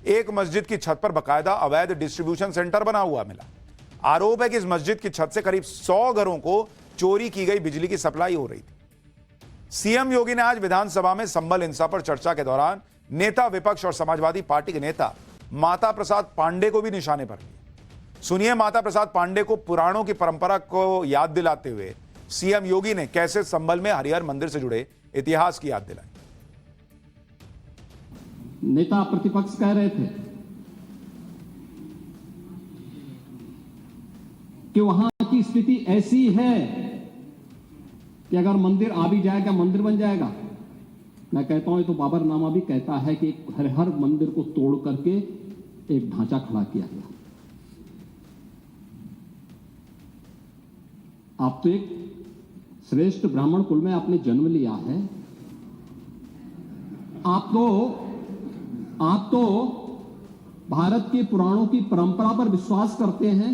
एक मस्जिद की छत पर बकायदा अवैध डिस्ट्रीब्यूशन सेंटर बना हुआ मिला। आरोप है कि इस मस्जिद की छत से करीब 100 घरों को चोरी की गई बिजली की सप्लाई हो रही थी। सीएम योगी ने आज विधानसभा में संभल हिंसा पर चर्चा के दौरान नेता विपक्ष और समाजवादी पार्टी के नेता माता प्रसाद पांडे को भी निशाने पर लिया। सुनिए माता प्रसाद पांडे को पुराणों की परंपरा को याद दिलाते हुए सीएम योगी ने कैसे संभल में हरिहर मंदिर से जुड़े इतिहास की याद दिलाई। नेता प्रतिपक्ष कह रहे थे कि वहां की स्थिति ऐसी है कि अगर मंदिर आ भी जाएगा मंदिर बन जाएगा। मैं कहता हूं, ये तो बाबरनामा भी कहता है कि हर मंदिर को तोड़ करके एक ढांचा खड़ा किया गया। आप तो एक श्रेष्ठ ब्राह्मण कुल में आपने जन्म लिया है। आप तो भारत के पुराणों की परंपरा पर विश्वास करते हैं।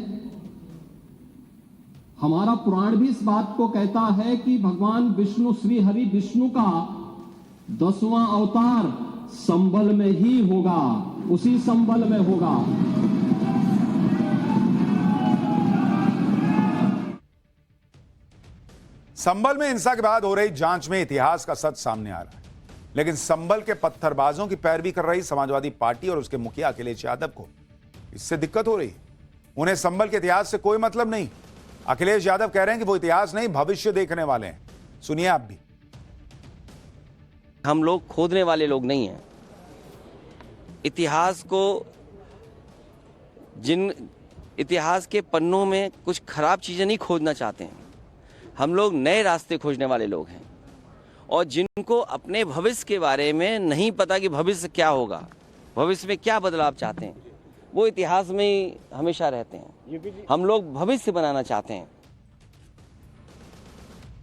हमारा पुराण भी इस बात को कहता है कि भगवान विष्णु, श्री हरि विष्णु का 10वां अवतार संबल में ही होगा, उसी संबल में होगा। संबल में हिंसा के बाद हो रही जांच में इतिहास का सच सामने आ रहा है, लेकिन संबल के पत्थरबाजों की पैरवी कर रही समाजवादी पार्टी और उसके मुखिया अखिलेश यादव को इससे दिक्कत हो रही है। उन्हें संबल के इतिहास से कोई मतलब नहीं। अखिलेश यादव कह रहे हैं कि वो इतिहास नहीं भविष्य देखने वाले हैं। सुनिए आप भी। हम लोग खोदने वाले लोग नहीं हैं। इतिहास को, जिन इतिहास के पन्नों में कुछ खराब चीजें नहीं खोदना चाहते हैं। हम लोग नए रास्ते खोजने वाले लोग हैं, और जिनको अपने भविष्य के बारे में नहीं पता कि भविष्य क्या होगा, भविष्य में क्या बदलाव चाहते हैं, वो इतिहास में ही हमेशा रहते हैं। हम लोग भविष्य बनाना चाहते हैं।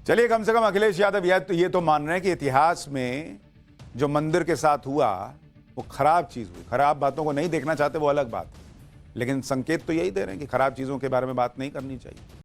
चलिए, कम से कम अखिलेश यादव ये तो मान रहे हैं कि इतिहास में जो मंदिर के साथ हुआ वो खराब चीज हुई। खराब बातों को नहीं देखना चाहते, वो अलग बात, लेकिन संकेत तो यही दे रहे हैं कि खराब चीजों के बारे में बात नहीं करनी चाहिए।